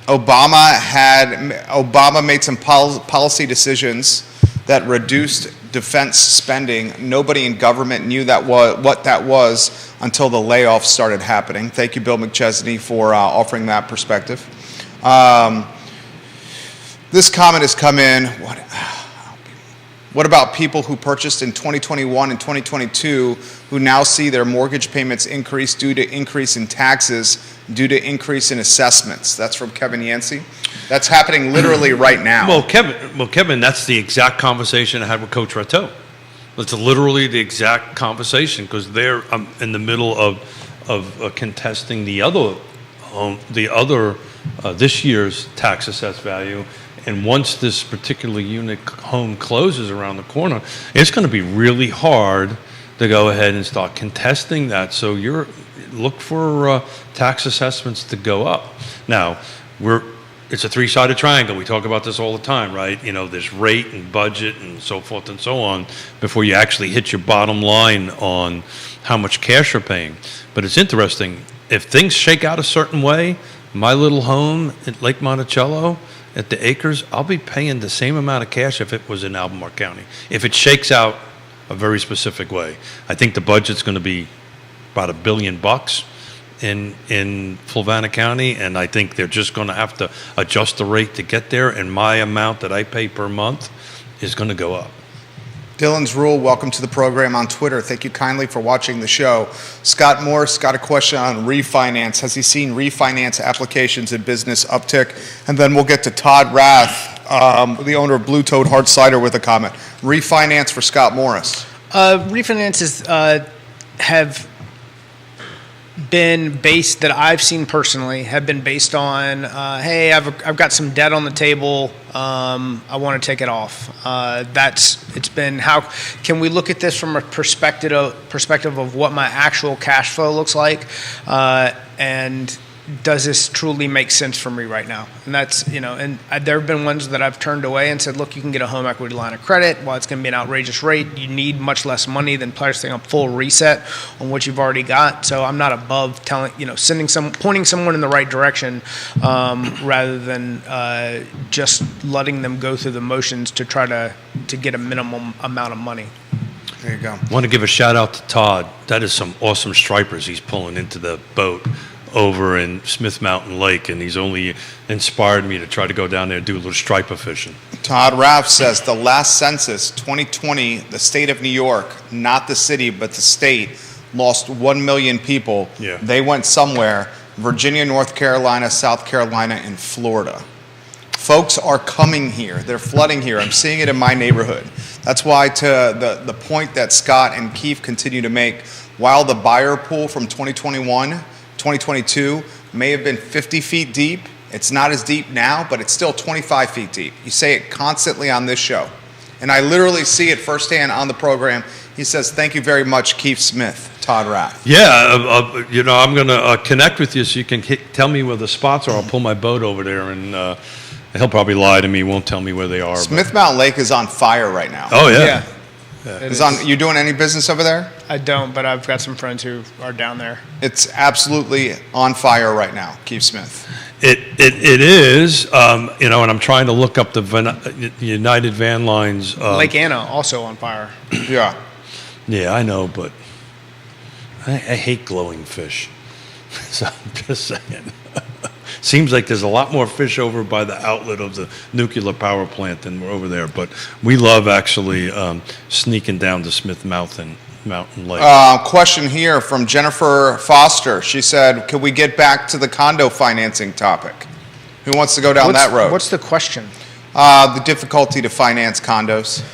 Obama made some policy decisions that reduced defense spending. Nobody in government knew what that was until the layoffs started happening. Thank you, Bill McChesney, for offering that perspective. This comment has come in. What about people who purchased in 2021 and 2022 who now see their mortgage payments increase due to increase in taxes, due to increase in assessments? That's from Kevin Yancey. That's happening literally right now. Well, Kevin, that's the exact conversation I had with Coach Rateau. It's literally the exact conversation, because they're in the middle of contesting the other this year's tax assessed value. And once this particular unit home closes around the corner, it's going to be really hard to go ahead and start contesting that. So look for tax assessments to go up. Now, it's a three-sided triangle. We talk about this all the time, right? You know, there's rate and budget and so forth and so on before you actually hit your bottom line on how much cash you're paying. But it's interesting. If things shake out a certain way, my little home at Lake Monticello, at the acres, I'll be paying the same amount of cash if it was in Albemarle County. If it shakes out a very specific way. I think the budget's going to be about $1 billion in Fluvanna County, and I think they're just going to have to adjust the rate to get there, and my amount that I pay per month is going to go up. Dylan's Rule, welcome to the program on Twitter. Thank you kindly for watching the show. Scott Morris got a question on refinance. Has he seen refinance applications in business uptick? And then we'll get to Todd Rath, the owner of Blue Toad Hard Cider, with a comment. Refinance for Scott Morris. Refinances have been based, that I've seen personally, have been based on, hey, I've got some debt on the table, I want to take it off. It's been, how can we look at this from a perspective of what my actual cash flow looks like, and does this truly make sense for me right now? And that's, and there have been ones that I've turned away and said, look, you can get a home equity line of credit. While it's going to be an outrageous rate, you need much less money than placing a full reset on what you've already got. So I'm not above pointing someone in the right direction, rather than just letting them go through the motions to try to get a minimum amount of money. There you go. I want to give a shout out to Todd. That is some awesome stripers he's pulling into the boat over in Smith Mountain Lake, and he's only inspired me to try to go down there and do a little striper fishing. Todd Raff says the last census, 2020, the state of New York, not the city, but the state, lost 1 million people. Yeah. They went somewhere. Virginia, North Carolina, South Carolina, and Florida. Folks are coming here. They're flooding here. I'm seeing it in my neighborhood. That's why, to the point that Scott and Keith continue to make, while the buyer pool from 2021, 2022 may have been 50 feet deep, it's not as deep now, but it's still 25 feet deep. You say it constantly on this show. And I literally see it firsthand on the program. He says, thank you very much, Keith Smith, Todd Rath. Yeah, I'm going to connect with you so you can tell me where the spots are. I'll pull my boat over there, and he'll probably lie to me, won't tell me where they are. Smith Mountain Lake is on fire right now. Oh, yeah. You doing any business over there? I don't, but I've got some friends who are down there. It's absolutely on fire right now, Keith Smith. It is, and I'm trying to look up the United Van Lines. Lake Anna also on fire. Yeah. Yeah, I know, but I hate glowing fish. So I'm just saying. Seems like there's a lot more fish over by the outlet of the nuclear power plant than we're over there. But we love actually sneaking down to Smith Mountain Lake. Question here from Jennifer Foster. She said, could we get back to the condo financing topic? Who wants to go down that road? What's the question? The difficulty to finance condos.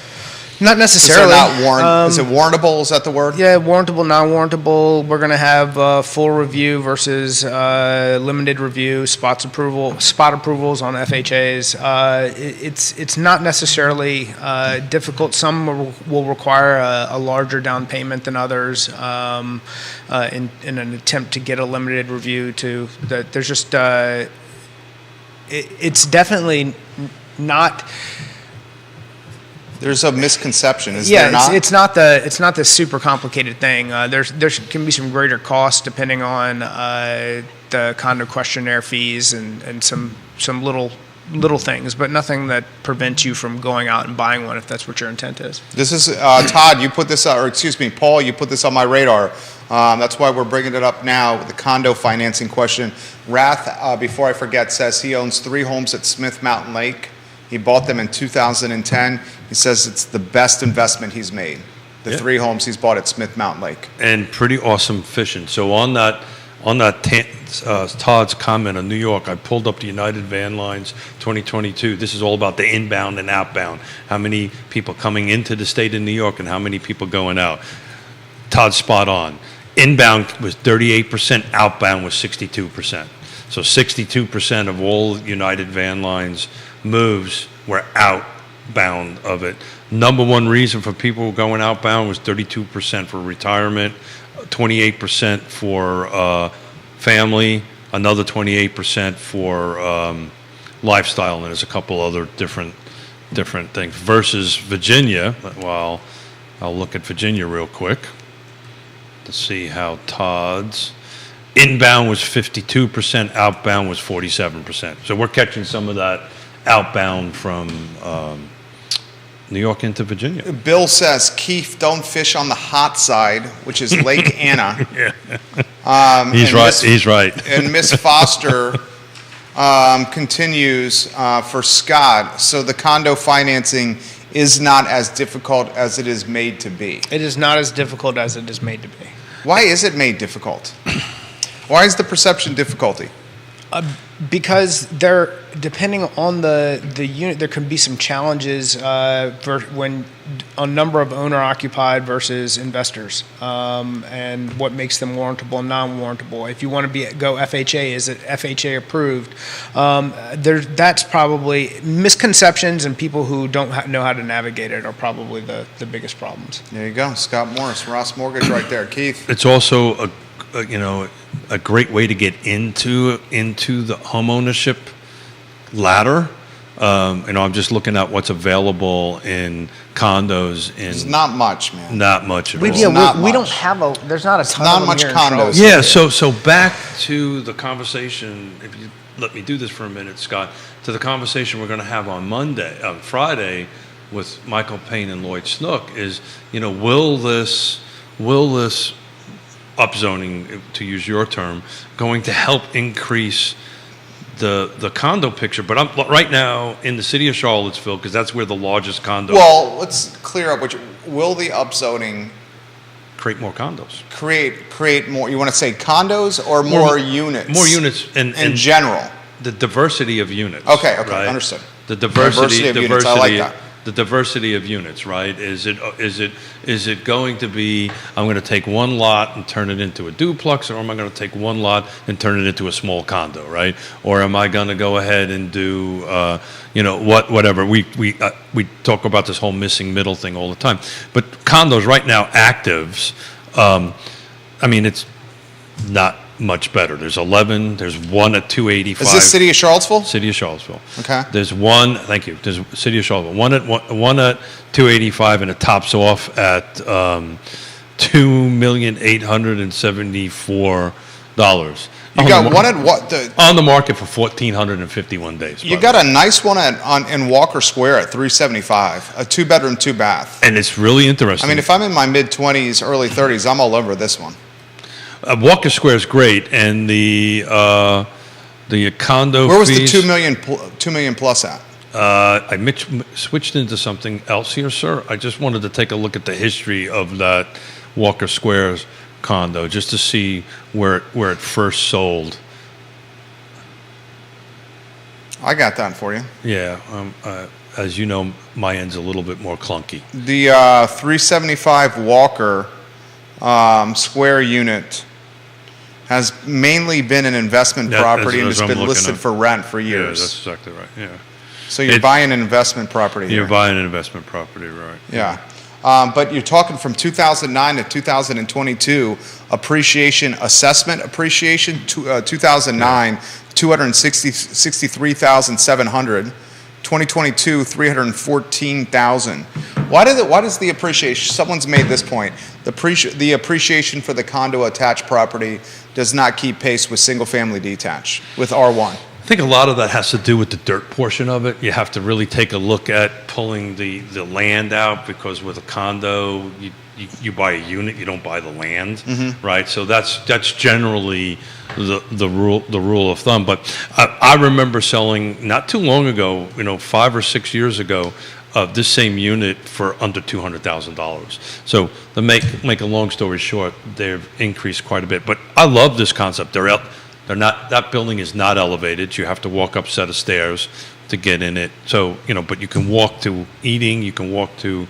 Not necessarily. Is it warrantable? Is that the word? Yeah, warrantable, non-warrantable. We're going to have full review versus limited review, spot approvals on FHAs. It's not necessarily difficult. Some will require a larger down payment than others in an attempt to get a limited review. There's just it's definitely not. There's a misconception, is there not? It's not the super complicated thing. There can be some greater costs depending on the condo questionnaire fees and some little things, but nothing that prevents you from going out and buying one if that's what your intent is. This is Todd. You put this, or excuse me, Paul. You put this on my radar. That's why we're bringing it up now with the condo financing question. Rath, before I forget, says he owns 3 homes at Smith Mountain Lake. He bought them in 2010. He says it's the best investment he's made. The 3 homes he's bought at Smith Mountain Lake. And pretty awesome fishing. So on that Todd's comment on New York, I pulled up the United Van Lines 2022. This is all about the inbound and outbound. How many people coming into the state of New York and how many people going out. Todd's spot on. Inbound was 38%, outbound was 62%. So 62% of all United Van Lines moves were outbound of it. Number one reason for people going outbound was 32% for retirement, 28% for family, another 28% for lifestyle, and there's a couple other different things. Versus Virginia, well, I'll look at Virginia real quick to see how Todd's inbound was 52%, outbound was 47%. So we're catching some of that outbound from New York into Virginia. Bill says, Keith, don't fish on the hot side, which is Lake Anna. He's right. He's right. And Miss Foster continues for Scott. So the condo financing is not as difficult as it is made to be. It is not as difficult as it is made to be. Why is it made difficult? Why is the perception difficulty? Because depending on the unit, there can be some challenges when a number of owner-occupied versus investors, and what makes them warrantable and non-warrantable. If you want to go FHA, is it FHA approved? That's probably misconceptions, and people who don't know how to navigate it are probably the biggest problems. There you go, Scott Morris, Ross Mortgage, right there. Keith. It's also a great way to get into the homeownership ladder. I'm just looking at what's available in condos. There's not much, man. Not much at all. We don't have there's not a ton not of them much here in condos. Charlotte. Yeah, so back to the conversation, if you let me do this for a minute, Scott, to the conversation we're going to have on Friday with Michael Payne and Lloyd Snook is, will this upzoning, to use your term, going to help increase the condo picture, but I'm right now in the city of Charlottesville because that's where the largest condo. Well, let's clear up which. Will the upzoning Create more condos. create more? You want to say condos or more units? More units in and general. the diversity of units. Okay, right? understood. The diversity of units, I like that. The diversity of units, right? Is it going to be, I'm going to take one lot and turn it into a duplex, or am I going to take one lot and turn it into a small condo, right? Or am I going to go ahead and do, whatever? We talk about this whole missing middle thing all the time. But condos right now, actives, it's not much better. There's 11. There's one at 285. Is this city of Charlottesville? City of Charlottesville. Okay. There's one. Thank you. There's city of Charlottesville. One at 285, and it tops off at $2,874,000. You got one at what? On the market for 1,451 days. You got a nice one in Walker Square at 375, a 2-bedroom, 2-bath. And it's really interesting. If I'm in my mid-20s, early 30s, I'm all over this one. Walker Square is great, and the condo. Where was fees, the 2 million plus at? I switched into something else here, sir. I just wanted to take a look at the history of that Walker Square's condo, just to see where it first sold. I got that for you. Yeah, as you know, my end's a little bit more clunky. The 375 Walker Square unit has mainly been an investment property and has been listed for rent for years. Yeah, that's exactly right. Yeah. So you're buying an investment property here. You're buying an investment property, right? Yeah. But you're talking from 2009 to 2022, assessment appreciation, 2009, 263,700. 2022, 314,000. Why does the appreciation? Someone's made this point. The appreciation for the condo attached property does not keep pace with single family detached with R1. I think a lot of that has to do with the dirt portion of it. You have to really take a look at pulling the land out, because with a condo, you buy a unit, you don't buy the land, right? So that's generally the rule of thumb. But I remember selling not too long ago, 5 or 6 years ago, this same unit for under $200,000. So to make a long story short, they've increased quite a bit. But I love this concept. They're not, that building is not elevated. You have to walk up a set of stairs to get in it. So but you can walk to eating. You can walk to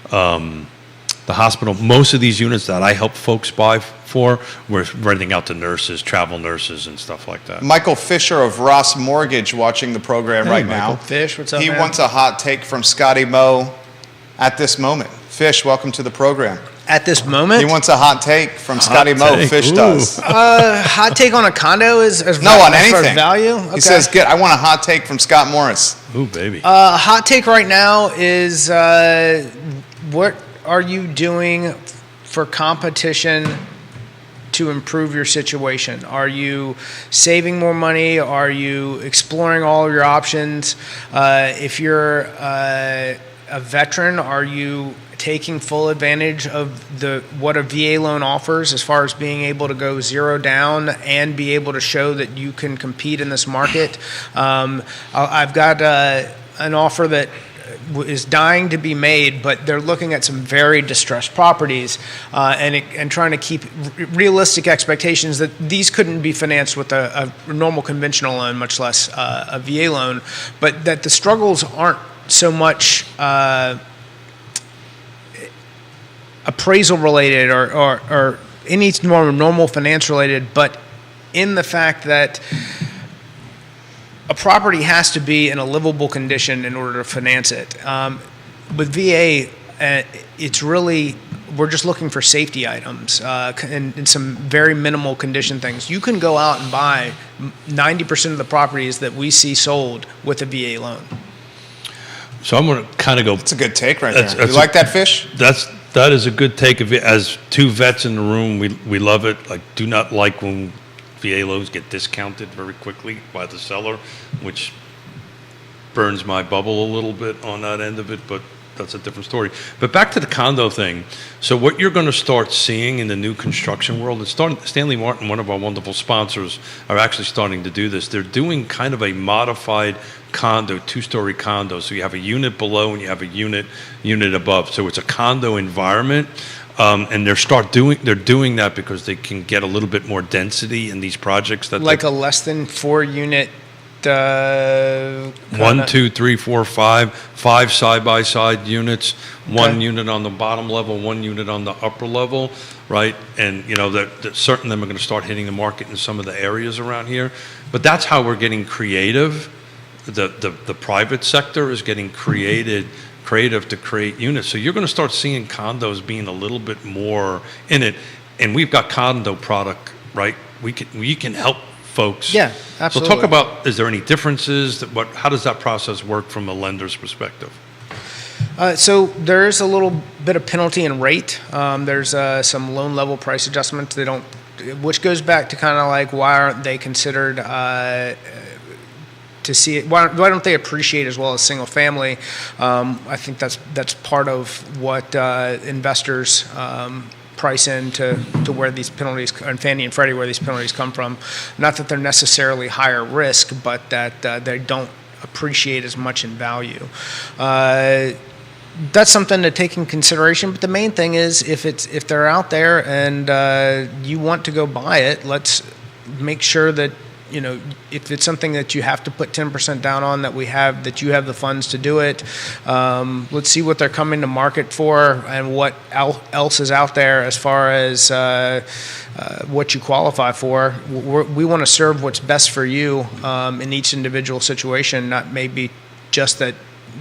the hospital. Most of these units that I help folks buy for, we're renting out to nurses, travel nurses, and stuff like that. Michael Fisher of Ross Mortgage watching the program right now. Michael Fish, what's up, He man? wants a hot take from Scotty Moe at this moment. Fish, welcome to the program. At this moment? He wants a hot take from Scotty Moe. take. Fish Ooh. does. Hot take on a condo is On as far as anything. value? Okay. He says, I want a hot take from Scott Morris. Ooh, baby. Hot take right now is what are you doing for competition to improve your situation? Are you saving more money? Are you exploring all of your options? If you're a veteran, are you taking full advantage of what a VA loan offers as far as being able to go zero down and be able to show that you can compete in this market? I've got an offer that is dying to be made, but they're looking at some very distressed properties and trying to keep realistic expectations that these couldn't be financed with a normal conventional loan, much less a VA loan, but that the struggles aren't so much appraisal related or any more normal finance related, but in the fact that a property has to be in a livable condition in order to finance it. With VA, it's really, we're just looking for safety items and some very minimal condition things. You can go out and buy 90% of the properties that we see sold with a VA loan. So I'm going to kind of go. That's a good take right there. That's You like that, Fish? That is a good take of it. As two vets in the room, we love it. I do not like when VA loans get discounted very quickly by the seller, which burns my bubble a little bit on that end of it. But that's a different story. But back to the condo thing. So what you're going to start seeing in the new construction world, and Stanley Martin, one of our wonderful sponsors, are actually starting to do this. They're doing kind of a modified condo, two-story condo. So you have a unit below and you have a unit above. So it's a condo environment. And they're doing that because they can get a little bit more density in these projects. Like a less than 4 unit. 1, 2, 3, 4, 5 side-by-side units, one unit on the bottom level, one unit on the upper level, right? And that certain of them are going to start hitting the market in some of the areas around here. But that's how we're getting creative. The private sector is getting creative to create units. So you're going to start seeing condos being a little bit more in it. And we've got condo product, right? We can help folks. Yeah, absolutely. So talk about, is there any differences? How does that process work from a lender's perspective? So there is a little bit of penalty in rate. There's some loan level price adjustments. Which goes back to kind of like, why aren't they considered to see it? Why don't they appreciate as well as single family? I think that's part of what investors price in to where these penalties, and Fannie and Freddie, where these penalties come from. Not that they're necessarily higher risk, but that they don't appreciate as much in value. That's something to take in consideration. But the main thing is, if they're out there and you want to go buy it, let's make sure that if it's something that you have to put 10% down on, that you have the funds to do it. Let's see what they're coming to market for and what else is out there as far as what you qualify for. We want to serve what's best for you in each individual situation, not maybe just that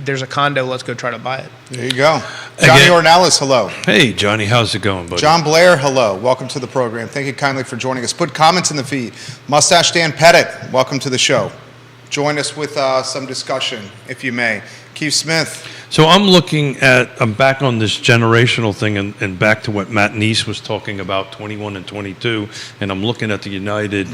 there's a condo, let's go try to buy it. There you go. Johnny Ornelas, hello. Hey, Johnny, how's it going, buddy? John Blair, hello. Welcome to the program. Thank you kindly for joining us. Put comments in the feed. Mustache Dan Pettit, welcome to the show. Join us with some discussion, if you may. Keith Smith. So I'm back on this generational thing and back to what Matt Neese was talking about, 21 and 22, and I'm looking at the United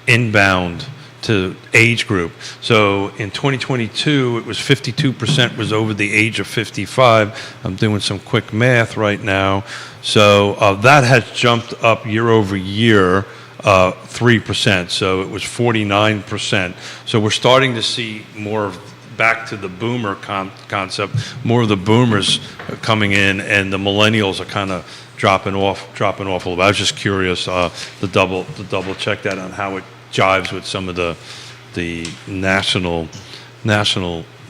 inbound to age group. So in 2022, it was 52% was over the age of 55. I'm doing some quick math right now. So that has jumped up year over year 3%. So it was 49%. So we're starting to see more back to the boomer concept, more of the boomers coming in, and the millennials are kind of dropping off a little bit. I was just curious to double check that on how it jives with some of the national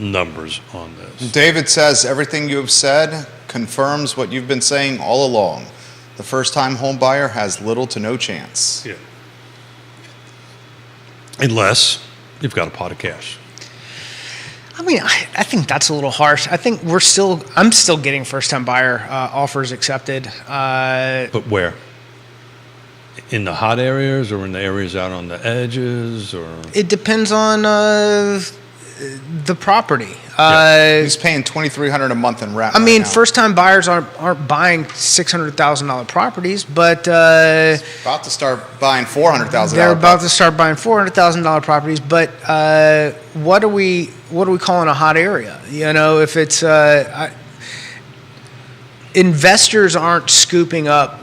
numbers on this. David says everything you have said confirms what you've been saying all along. The first-time home buyer has little to no chance. Yeah. Unless you've got a pot of cash. I mean, I think that's a little harsh. I think I'm still getting first-time buyer offers accepted. But where? In the hot areas or in the areas out on the edges, or? It depends on the property. He's paying $2,300 a month in rent. I mean, first-time buyers aren't buying $600,000 properties, but about to start buying $400,000. They're about to start buying $400,000 properties. But what are we calling a hot area? If it's investors aren't scooping up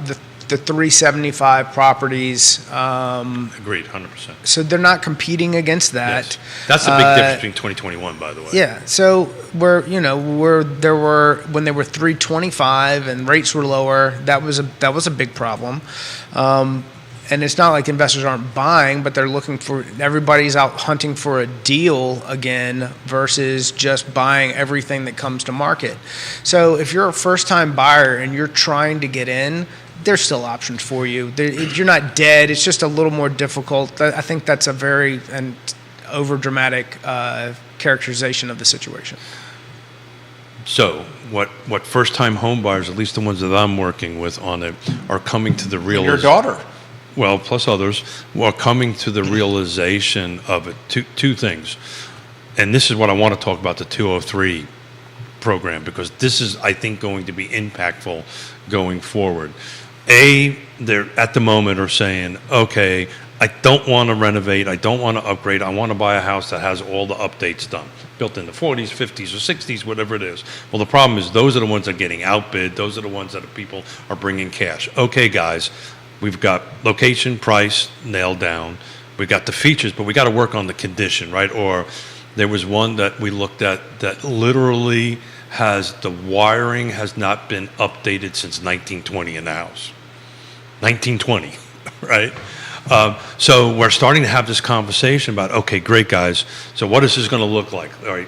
the 375 properties. Agreed, 100%. So they're not competing against that. Yes. That's the big difference between 2021, by the way. Yeah. So when they were 325 and rates were lower, that was a big problem. And it's not like investors aren't buying, but they're looking for, everybody's out hunting for a deal again versus just buying everything that comes to market. So if you're a first-time buyer and you're trying to get in, there's still options for you. You're not dead. It's just a little more difficult. I think that's a very over-dramatic characterization of the situation. So what first-time home buyers, at least the ones that I'm working with on it, are coming to the realization. Your daughter. Well, plus others, are coming to the realization of it. Two things. And this is what I want to talk about, the 203 program, because this is, I think, going to be impactful going forward. They're at the moment are saying, okay, I don't want to renovate. I don't want to upgrade. I want to buy a house that has all the updates done, built in the 40s, 50s, or 60s, whatever it is. Well, the problem is those are the ones that are getting outbid. Those are the ones that people are bringing cash. Okay, guys, we've got location, price nailed down. We've got the features, but we got to work on the condition, right? Or there was one that we looked at that literally has the wiring has not been updated since 1920 in the house. 1920, right? So we're starting to have this conversation about, okay, great, guys. So what is this going to look like? All right,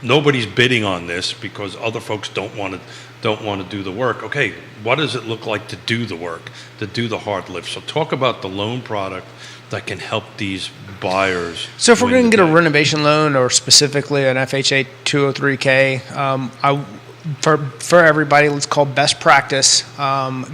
nobody's bidding on this because other folks don't want to do the work. Okay, what does it look like to do the work, to do the hard lift? So talk about the loan product that can help these buyers. So if we're win going to the get a day. renovation loan or specifically an FHA 203K, for everybody, let's call best practice,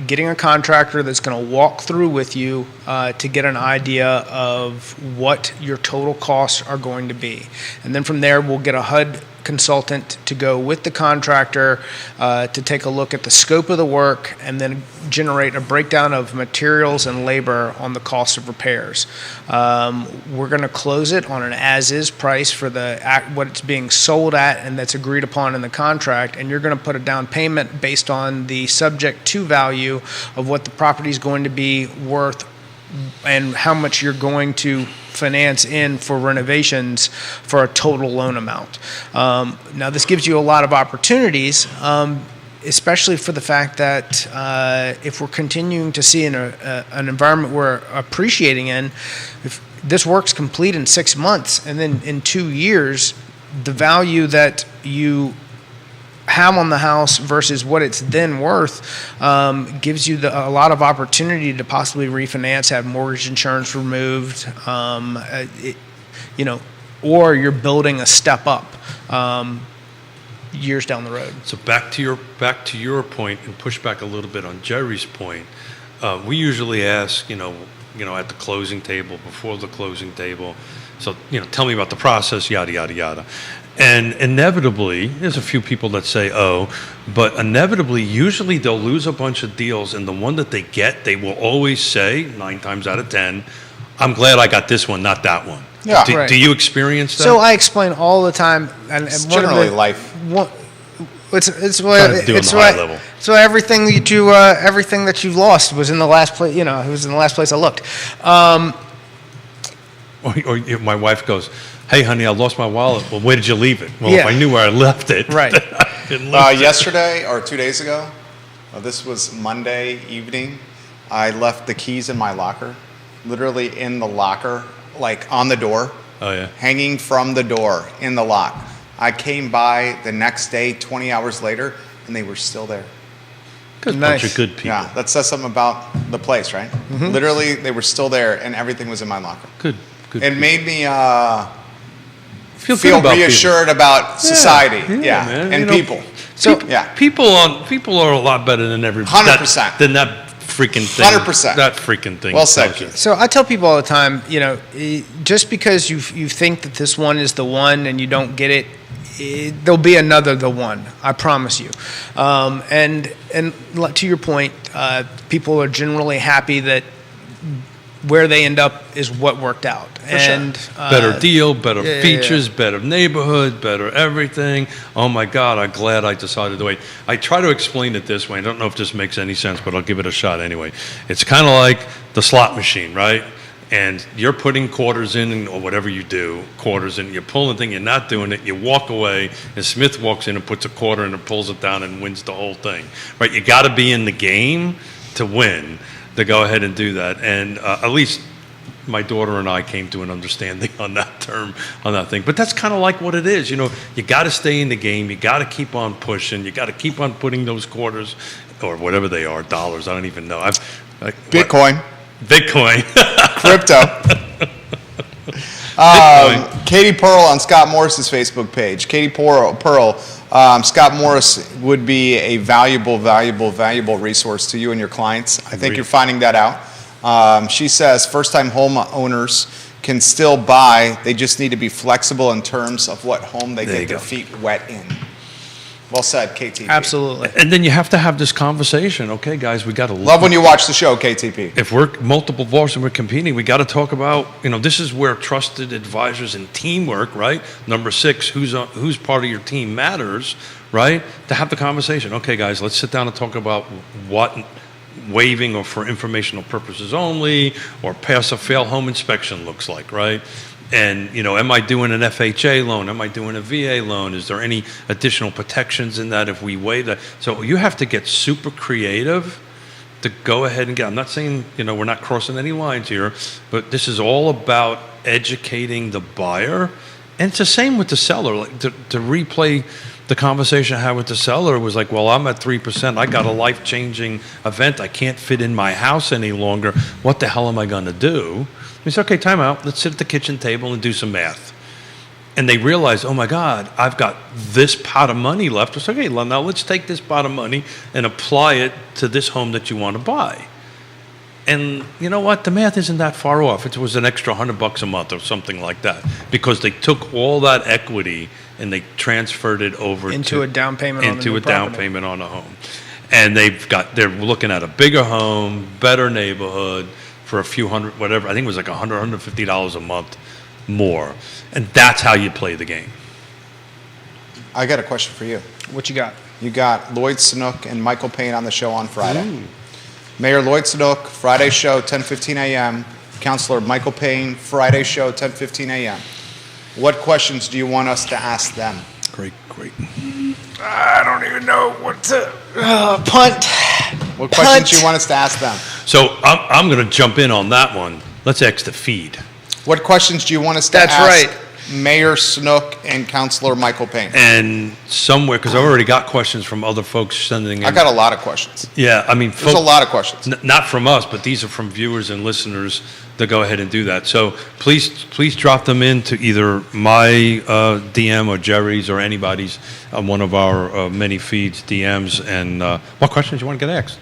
getting a contractor that's going to walk through with you to get an idea of what your total costs are going to be. And then from there, we'll get a HUD consultant to go with the contractor to take a look at the scope of the work and then generate a breakdown of materials and labor on the cost of repairs. We're going to close it on an as-is price for what it's being sold at and that's agreed upon in the contract, and you're going to put a down payment based on the subject to value of what the property is going to be worth and how much you're going to finance in for renovations for a total loan amount. Now, this gives you a lot of opportunities, especially for the fact that if we're continuing to see an environment we're appreciating in, if this work's complete in 6 months and then in 2 years, the value that you have on the house versus what it's then worth gives you a lot of opportunity to possibly refinance, have mortgage insurance removed, or you're building a step up years down the road. So back to your point and push back a little bit on Jerry's point. We usually ask, at the closing table, before the closing table. So, tell me about the process, yada, yada, yada. And inevitably, there's a few people that say, oh, but inevitably, usually they'll lose a bunch of deals, and the one that they get, they will always say, 9 times out of 10, I'm glad I got this one, not that one. Yeah. Right. Do you experience that? So I explain all the time, and It's one of generally the- life. one- It's Trying to do it on the high level. So everything that you've lost was in the last place. It was in the last place I looked. Or my wife goes, hey, honey, I lost my wallet. Well, where did you leave it? Well, Yeah. if I knew where I left it. Right. I didn't lose it. Yesterday or 2 days ago, this was Monday evening, I left the keys in my locker, literally in the locker, like on the door, Oh, yeah. hanging from the door in the lock. I came by the next day, 20 hours later, and they were still there. Good Nice. bunch of good people. Yeah, that says something about the place, right? Literally, they were still there, and everything was in my locker. Good. It made me Feel good feel about people. reassured about society, yeah, man. and people. So Yeah. People are a lot better than everybody. 100%. Than that freaking thing. 100%. That freaking thing. Well said, tells you. Keith. So I tell people all the time, just because you think that this one is the one and you don't get it, there'll be another the one. I promise you. And to your point, people are generally happy that where they end up is what worked out. And Better deal, better yeah, features, better neighborhood, better everything. Oh my God, I'm glad I decided to wait. I try to explain it this way. I don't know if this makes any sense, but I'll give it a shot anyway. It's kind of like the slot machine, right? And you're putting quarters in, or whatever you do, quarters in, you're pulling the thing, you're not doing it, you walk away, and Smith walks in and puts a quarter in and pulls it down and wins the whole thing, right? You got to be in the game to win, to go ahead and do that. And at least my daughter and I came to an understanding on that term, on that thing. But that's kind of like what it is. You got to stay in the game. You got to keep on pushing. You got to keep on putting those quarters, or whatever they are, dollars. I don't even know. Bitcoin, Bitcoin. crypto. Katie Pearl on Scott Morris's Facebook page. Katie Pearl, Scott Morris would be a valuable resource to you and your clients. I think Agreed. you're finding that out. She says first-time home owners can still buy. They just need to be flexible in terms of what home they There you get their go. feet wet in. Well said, KTP. Absolutely. And then you have to have this conversation. Okay, guys, we got to Love when you watch the show, KTP. if we're multiple bars and we're competing, we got to talk about, this is where trusted advisors and teamwork, right? Number 6, who's part of your team matters, right? To have the conversation. Okay, guys, let's sit down and talk about what waiving or for informational purposes only or pass or fail home inspection looks like, right? And, am I doing an FHA loan? Am I doing a VA loan? Is there any additional protections in that if we waive that? So you have to get super creative to go ahead and get. I'm not saying, we're not crossing any lines here, but this is all about educating the buyer. And it's the same with the seller. Like to replay the conversation I had with the seller was like, well, I'm at 3%. I got a life-changing event. I can't fit in my house any longer. What the hell am I going to do? He said, okay, time out. Let's sit at the kitchen table and do some math. And they realized, oh my God, I've got this pot of money left. It's okay, now let's take this pot of money and apply it to this home that you want to buy. And you know what? The math isn't that far off. It was an extra $100 a month or something like that because they took all that equity and they transferred it over Into a down payment on the into new a down property. payment on a home. And they're looking at a bigger home, better neighborhood for a few hundred, whatever. I think it was like $100, $150 a month more. And that's how you play the game. I got a question for you. What you got? You got Lloyd Snook and Michael Payne on the show on Friday. Mayor Lloyd Snook, Friday show, 10:15 a.m. Councilor Michael Payne, Friday show, 10:15 a.m. What questions do you want us to ask them? Great. I don't even know what to punt. What questions do you want us to ask them? So I'm going to jump in on that one. Let's ask the feed. What questions do you want us to That's ask right. Mayor Snook and Councilor Michael Payne? And somewhere, because I already got questions from other folks sending in. I got a lot of questions. Yeah, I mean, There's a lot of questions. Not from us, but these are from viewers and listeners that go ahead and do that. So please drop them into either my DM or Jerry's or anybody's on one of our many feeds, DMs. And what questions you want to get asked?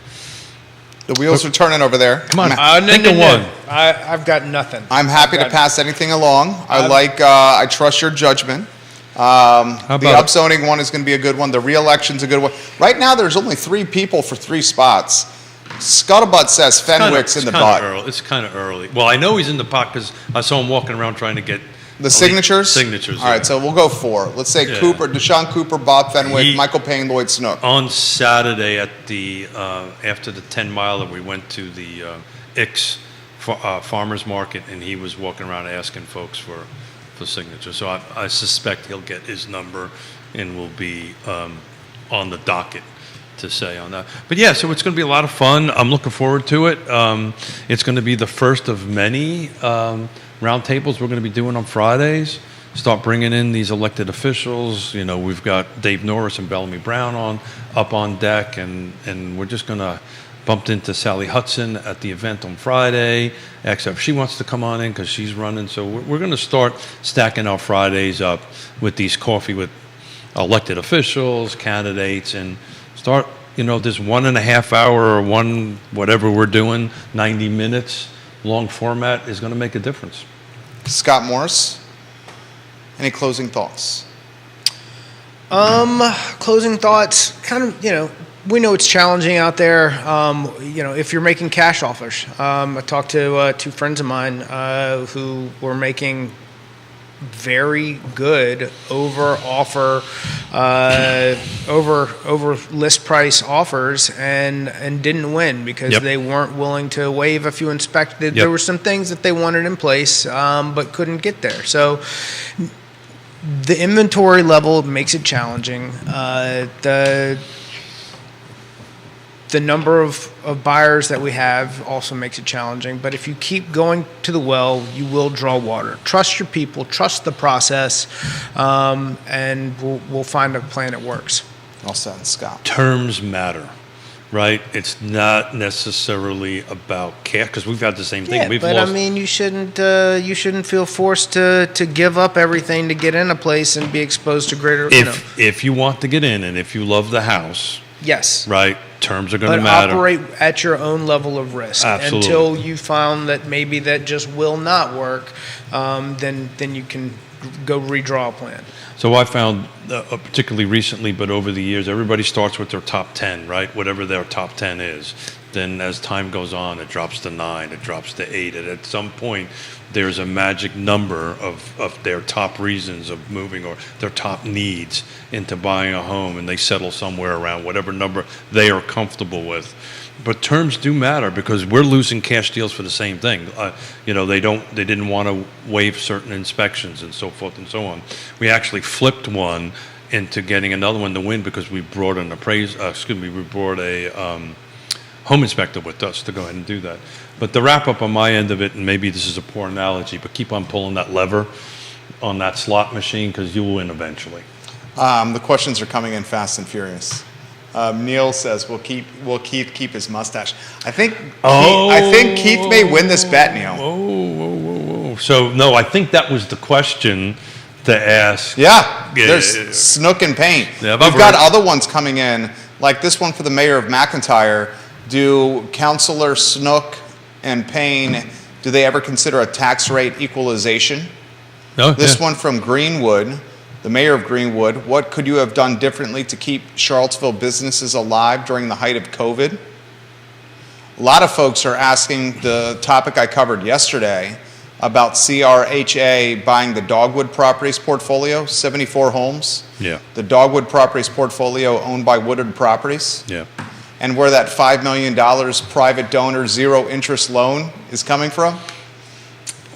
The wheels are turning over there. Come on. Think of one. I've got nothing. I'm happy to pass anything along. I trust your judgment. The about it? upzoning one is going to be a good one. The re-election's a good one. Right now, there's only 3 people for 3 spots. Scuttlebutt says Fenwick's in the butt. It's kind of early. Well, I know he's in the pot because I saw him walking around trying to get The signatures? Signatures. All right, so we'll go 4. Let's say Yeah. Cooper, Deshaun Cooper, Bob Fenwick, He- Michael Payne, Lloyd Snook. On Saturday at the after the 10 miler, we went to the farmers market, and he was walking around asking folks for signatures. So I suspect he'll get his number and will be on the docket to say on that. But yeah, so it's going to be a lot of fun. I'm looking forward to it. It's going to be the first of many roundtables we're going to be doing on Fridays. Start bringing in these elected officials. We've got Dave Norris and Bellamy Brown up on deck, and we're just going to bumped into Sally Hudson at the event on Friday. Asked her if she wants to come on in because she's running. So we're going to start stacking our Fridays up with these coffee with elected officials, candidates, and start, this 1.5 hour or whatever we're doing, 90 minutes long format is going to make a difference. Scott Morris, any closing thoughts? Closing thoughts, kind of, we know it's challenging out there, if you're making cash offers. I talked to 2 friends of mine who were making very good over list price offers and didn't win because Yep. they weren't willing to waive a few inspections. Yep. There were some things that they wanted in place, but couldn't get there. So the inventory level makes it challenging. The number of buyers that we have also makes it challenging. But if you keep going to the well, you will draw water. Trust your people, trust the process, and we'll find a plan that works. Well said, Scott. Terms matter, right? It's not necessarily about cash because we've had the same thing. Yeah, We've but lost. I mean, you shouldn't feel forced to give up everything to get in a place and be exposed to greater. If you want to get in and if you love the house, Yes. right, terms are going to But matter. operate at your own level of risk Absolutely. until you found that maybe that just will not work. Then you can go redraw a plan. So I found, particularly recently, but over the years, everybody starts with their top 10, right? Whatever their top 10 is. Then as time goes on, it drops to 9, it drops to 8. And at some point, there's a magic number of their top reasons of moving or their top needs into buying a home, and they settle somewhere around whatever number they are comfortable with. But terms do matter because we're losing cash deals for the same thing. They didn't want to waive certain inspections and so forth and so on. We actually flipped one into getting another one to win because we brought an we brought a home inspector with us to go ahead and do that. But the wrap up on my end of it, and maybe this is a poor analogy, but keep on pulling that lever on that slot machine because you will win eventually. The questions are coming in fast and furious. Neil says, "Will Keith keep his mustache?" I think Keith may win this bet, Neil. Whoa. So no, I think that was the question to ask. Yeah, there's Snook and Payne. Yeah, We've got other ones coming in, like this one for the mayor of McIntyre. Do Councilor Snook and Payne, do they ever consider a tax rate equalization? No, This one from Greenwood, the mayor of Greenwood. What could you have done differently to keep Charlottesville businesses alive during the height of COVID? A lot of folks are asking the topic I covered yesterday about CRHA buying the Dogwood Properties portfolio, 74 homes. Yeah. The Dogwood Properties portfolio owned by Woodard Properties. Yeah. And where that $5 million private donor zero interest loan is coming from?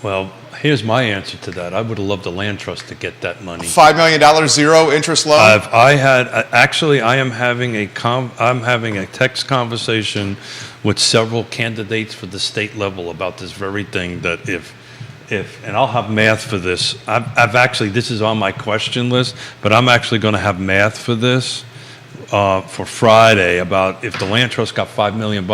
Well, here's my answer to that. I would have loved the land trust to get that money. $5 million zero interest loan? I am having a text conversation with several candidates for the state level about this very thing. That if and I'll have math for this. I've actually, this is on my question list, but I'm actually going to have math for this for Friday about if the land trust got $5 million,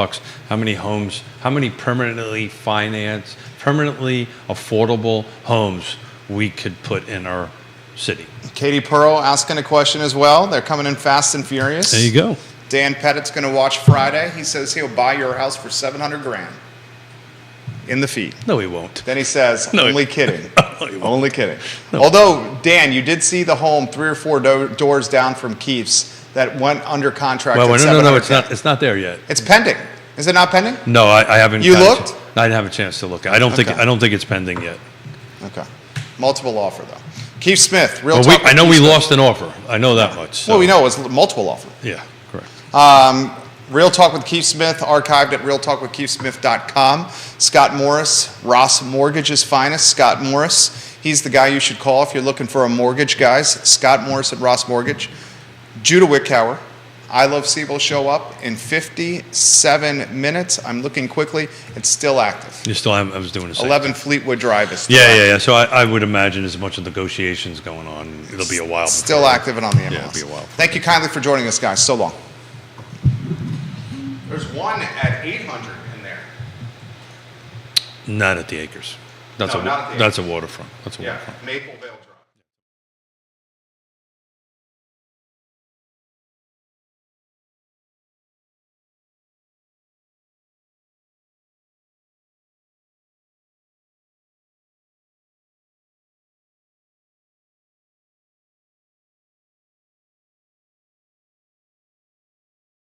how many homes, how many permanently financed, permanently affordable homes we could put in our city. Katie Pearl asking a question as well. They're coming in fast and furious. There you go. Dan Pettit's going to watch Friday. He says he'll buy your house for $700,000 in the fee. No, he won't. Then he says, No, only kidding. No, he won't. Only kidding. Although, Dan, you did see the home 3 or 4 doors down from Keefe's that went under contract Well, at no, $700,000. it's not there yet. It's pending. Is it not pending? No, I haven't. You had a looked? chance- I didn't have a chance to look. I don't Okay. think it's pending yet. Okay. Multiple offer, though. Keith Smith, Real Well, Talk with I know Keith we Smith. lost an offer. I know that much. So. Well, we know it was multiple offer. Yeah, correct. Real Talk with Keith Smith, archived at realtalkwithkeithsmith.com. Scott Morris, Ross Mortgage's finest. Scott Morris, he's the guy you should call if you're looking for a mortgage, guys. Scott Morris at Ross Mortgage. Judah Wickhauer, I Love C will show up in 57 minutes. I'm looking quickly. It's still active. You still have, I was doing the same. 11 Fleetwood Drive is still Yeah, active. yeah. So I would imagine there's a bunch of negotiations going on. It'll be a while. Still before- active and on the MLS. Yeah, it'll be a while. Thank you kindly for joining us, guys. So long. There's one at 800 in there. Not at the Acres. That's No, not at the that's a waterfront. That's a Yeah, waterfront. Mapleville Drive.